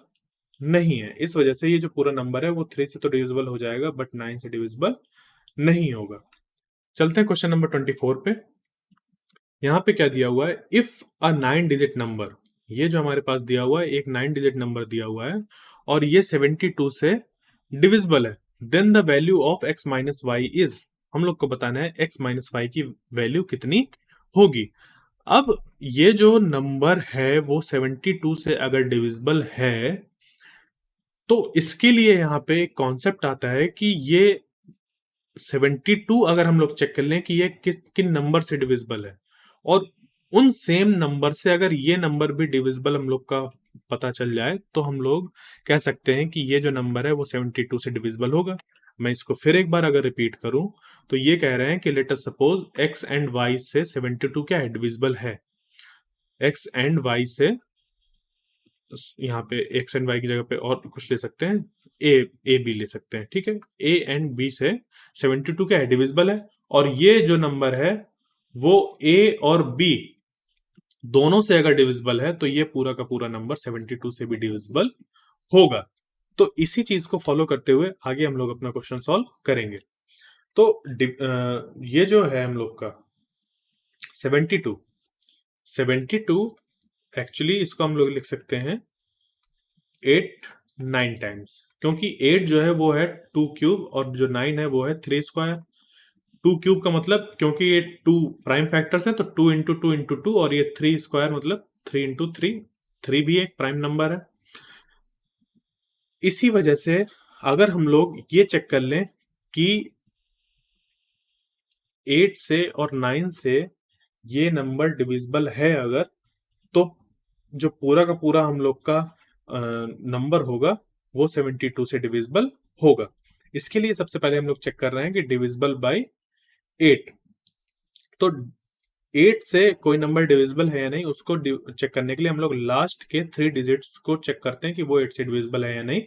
नहीं है। इस वजह से ये जो पूरा नंबर है वो 3 से तो डिविजिबल हो जाएगा बट 9 से डिविजिबल नहीं होगा। चलते हैं क्वेश्चन नंबर 24 पे। यहाँ पे क्या दिया हुआ है, इफ अ 9 डिजिट नंबर, ये जो हमारे पास दिया हुआ है एक 9 डिजिट नंबर दिया हुआ है और ये 72 से डिविजिबल है, then the value of x minus y is. हम लोग को बताना है x माइनस वाई की वैल्यू कितनी होगी। अब ये जो नंबर है वो 72 से अगर डिविजिबल है तो इसके लिए यहाँ पे एक कॉन्सेप्ट आता है कि ये 72 अगर हम लोग चेक कर लें कि ये किन नंबर से डिविजिबल है और उन सेम नंबर से अगर ये नंबर भी डिविजिबल हम लोग का पता चल जाए तो हम लोग कह सकते हैं कि ये जो नंबर है वो 72 से डिविजिबल होगा। मैं इसको फिर एक बार अगर रिपीट करूं तो ये कह रहे हैं कि let us suppose x and y से 72 क्या है, डिविजिबल है। x एंड y से, यहाँ पे x एंड y की जगह पे और कुछ ले सकते हैं, ए बी ले सकते हैं। ठीक है, a एंड b से 72 क्या है, डिविजिबल है। और ये जो नंबर है वो a और b दोनों से अगर डिविजिबल है तो ये पूरा का पूरा नंबर 72 से भी डिविजिबल होगा। तो इसी चीज को फॉलो करते हुए आगे हम लोग अपना क्वेश्चन सॉल्व करेंगे। तो ये जो है हम लोग का 72 एक्चुअली इसको हम लोग लिख सकते हैं 8 9 टाइम्स, क्योंकि 8 जो है वो है 2 क्यूब और जो 9 है वो है 3 स्क्वायर। 2 क्यूब का मतलब क्योंकि ये 2 प्राइम फैक्टर्स है तो 2 इंटू 2 इंटू 2, और ये 3 स्क्वायर मतलब 3 इंटू 3, 3 भी एक प्राइम नंबर है। इसी वजह से अगर हम लोग ये चेक कर लें कि 8 से और 9 से ये नंबर डिविजिबल है अगर, तो जो पूरा का पूरा हम लोग का नंबर होगा वो 72 से डिविजिबल होगा। इसके लिए सबसे पहले हम लोग चेक कर रहे हैं कि डिविजिबल बाय 8। तो 8 से कोई नंबर डिविजिबल है या नहीं उसको चेक करने के लिए हम लोग लास्ट के 3 डिजिट्स को चेक करते हैं कि वो 8 से डिविजिबल है या नहीं।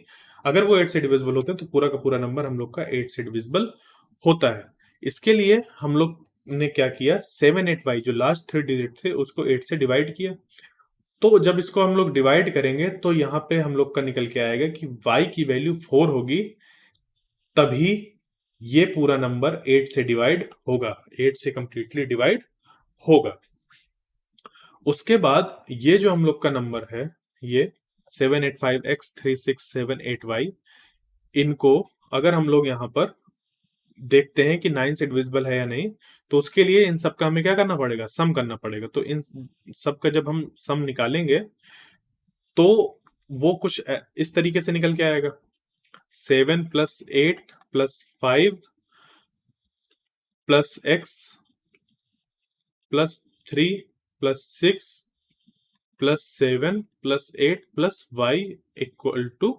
अगर वो 8 से डिविजिबल होते हैं तो पूरा का पूरा नंबर हम लोग का 8 से डिविजिबल होता है। इसके लिए हम लोग ने क्या किया, 7 8 y जो लास्ट 3 डिजिट थे उसको 8 से डिवाइड किया। तो जब इसको हम लोग डिवाइड करेंगे तो यहाँ पे हम लोग का निकल के आएगा कि y की वैल्यू 4 होगी, तभी ये पूरा नंबर 8 से डिवाइड होगा, 8 से कंप्लीटली डिवाइड होगा। उसके बाद ये जो हम लोग का नंबर है, ये 785x3678y, इनको अगर हम लोग यहाँ पर देखते हैं कि 9 से डिविजिबल है या नहीं, तो उसके लिए इन सब का हमें क्या करना पड़ेगा, सम करना पड़ेगा। तो इन सब का जब हम सम निकालेंगे तो वो कुछ इस तरीके से निकल के आएगा, 7 + 8 + 5 + x + 3 + 6 + 7 + 8 + y इक्वल टू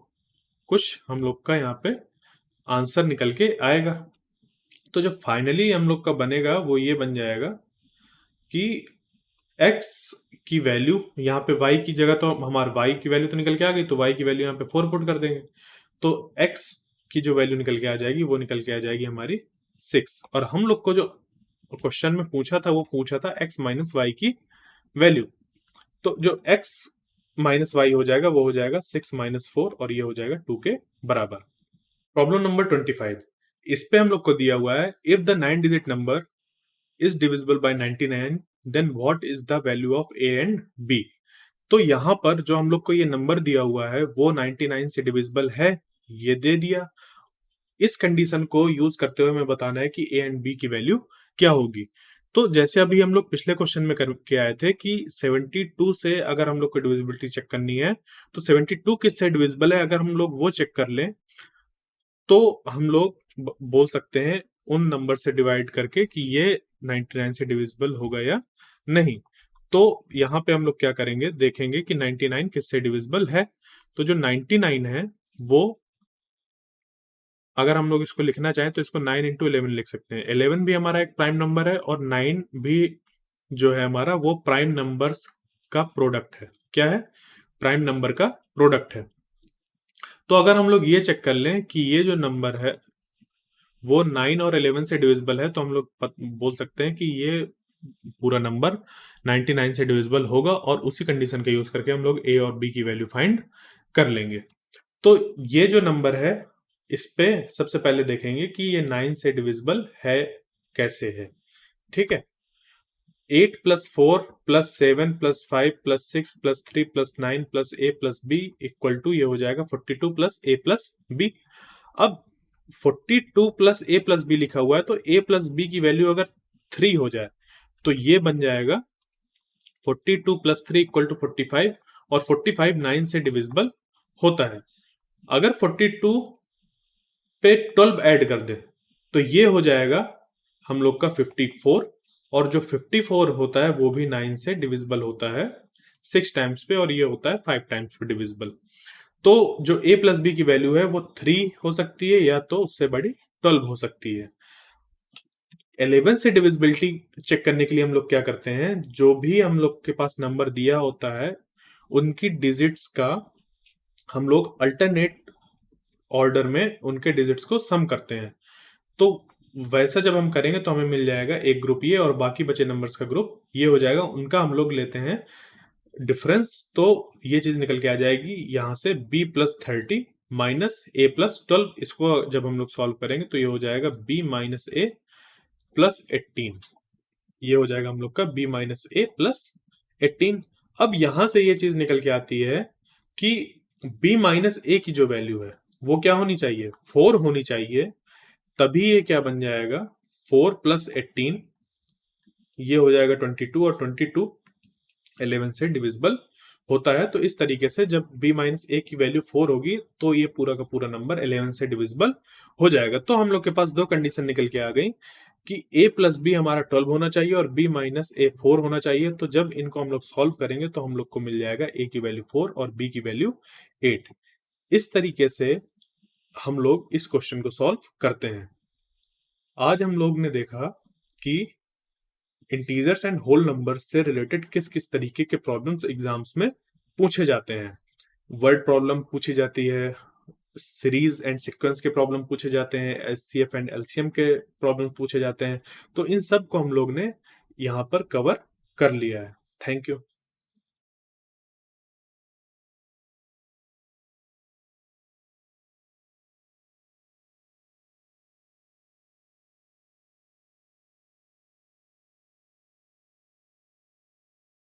कुछ हम लोग का यहाँ पे आंसर निकल के आएगा। तो जो फाइनली हम लोग का बनेगा वो ये बन जाएगा कि x की वैल्यू यहाँ पे y की जगह, तो हमारे y की वैल्यू तो निकल के आ गई, तो y की वैल्यू यहाँ पे 4 पुट कर देंगे, तो x की जो वैल्यू निकल के आ जाएगी वो निकल के आ जाएगी हमारी 6। और हम लोग को जो क्वेश्चन में पूछा था वो पूछा था x - y की वैल्यू, तो जो x - y हो जाएगा वो हो जाएगा 6 - 4 और ये हो जाएगा 2 के बराबर। प्रॉब्लम नंबर 25, इस पे हम लोग को दिया हुआ है, if the 9 digit number is divisible by 99 then what is the value of a and b। तो यहाँ पर जो हम लोग को ये नंबर दिया हुआ है वो 99 से डिविजिबल है, ये दे दिया। इस कंडीशन को यूज करते हुए हमें बताना है कि a एंड b की वैल्यू क्या होगी। तो जैसे अभी हम लोग पिछले क्वेश्चन में करके आए थे कि 72 से अगर हम लोग को डिविजिबिलिटी चेक करनी है, तो 72 किससे डिविजिबल है, अगर हम लोग वो चेक कर लें तो हम लोग बोल सकते हैं उन नंबर से डिवाइड करके कि ये 99 से डिविजिबल होगा या नहीं। तो यहाँ पे हम लोग क्या करेंगे, देखेंगे कि 99 किससे डिविजिबल है। तो जो 99 है वो अगर हम लोग इसको लिखना चाहें तो इसको 9 × 11 लिख सकते हैं। 11 भी हमारा एक प्राइम नंबर है और 9 भी जो है हमारा वो प्राइम नंबर्स का प्रोडक्ट है। क्या है? प्राइम नंबर का प्रोडक्ट है। तो अगर हम लोग ये चेक कर लें कि ये जो नंबर है वो 9 और 11 से डिविजिबल है, तो हम लोग बोल सकते हैं कि ये पूरा नंबर 99 से डिविजिबल होगा, और उसी कंडीशन का यूज करके हम लोग a और b की वैल्यू फाइंड कर लेंगे। तो ये जो नंबर है इस पे सबसे पहले देखेंगे कि ये 9 से डिविजिबल है कैसे है। ठीक है, 8 + 4 + 7 + 5 + 6 + 3 + 9 + a + b इक्वल टू ये हो जाएगा 42 + a + b। अब 42 + a + b लिखा हुआ है, तो a + b की वैल्यू अगर 3 हो जाए तो ये बन जाएगा 42 + 3 = 45, और 45 9 से डिविजिबल होता है। अगर 42 पे 12 ऐड कर दे तो ये हो जाएगा हम लोग का 54, और जो 54 होता है वो भी 9 से डिविजिबल होता है 6 टाइम्स पे, और ये होता है 5 टाइम्स पे डिविजिबल। तो जो a + b की वैल्यू है वो 3 हो सकती है या तो उससे बड़ी 12 हो सकती है। 11 से डिविजिबिलिटी चेक करने के लिए हम लोग क्या करते हैं, जो भी हम लोग के पास नंबर दिया होता है उनकी डिजिट्स का हम लोग अल्टरनेट ऑर्डर में उनके डिजिट्स को सम करते हैं। तो वैसा जब हम करेंगे तो हमें मिल जाएगा एक ग्रुप ये और बाकी बचे नंबर्स का ग्रुप ये हो जाएगा, उनका हम लोग लेते हैं डिफरेंस। तो ये चीज निकल के आ जाएगी यहाँ से b + 30 - a + 12। इसको जब हम लोग सॉल्व करेंगे तो ये हो जाएगा b - a + 18। ये हो जाएगा हम लोग का b - a + 18। अब यहां से ये चीज निकल के आती है कि b - a की जो वैल्यू है वो क्या होनी चाहिए, 4 होनी चाहिए, तभी ये क्या बन जाएगा 4 + 18, ये हो जाएगा 22, और 22 11 से डिविजिबल होता है। तो इस तरीके से जब b - a की वैल्यू 4 होगी तो ये पूरा का पूरा नंबर 11 से डिविजिबल हो जाएगा। तो हम लोग के पास दो कंडीशन निकल के आ गई कि a + b हमारा 12 होना चाहिए और b - a 4 होना चाहिए। तो जब इनको हम लोग सॉल्व करेंगे तो हम लोग को मिल जाएगा a की वैल्यू 4 और b की वैल्यू 8। इस तरीके से हम लोग इस क्वेश्चन को सॉल्व करते हैं। आज हम लोग ने देखा कि इंटीजर्स एंड होल नंबर से रिलेटेड किस किस तरीके के प्रॉब्लम्स एग्जाम्स में पूछे जाते हैं। वर्ड प्रॉब्लम पूछी जाती है, सीरीज एंड सीक्वेंस के प्रॉब्लम पूछे जाते हैं, एचसीएफ एंड एलसीएम के प्रॉब्लम पूछे जाते हैं। तो इन सब को हम लोग ने यहाँ पर कवर कर लिया है। Thank you.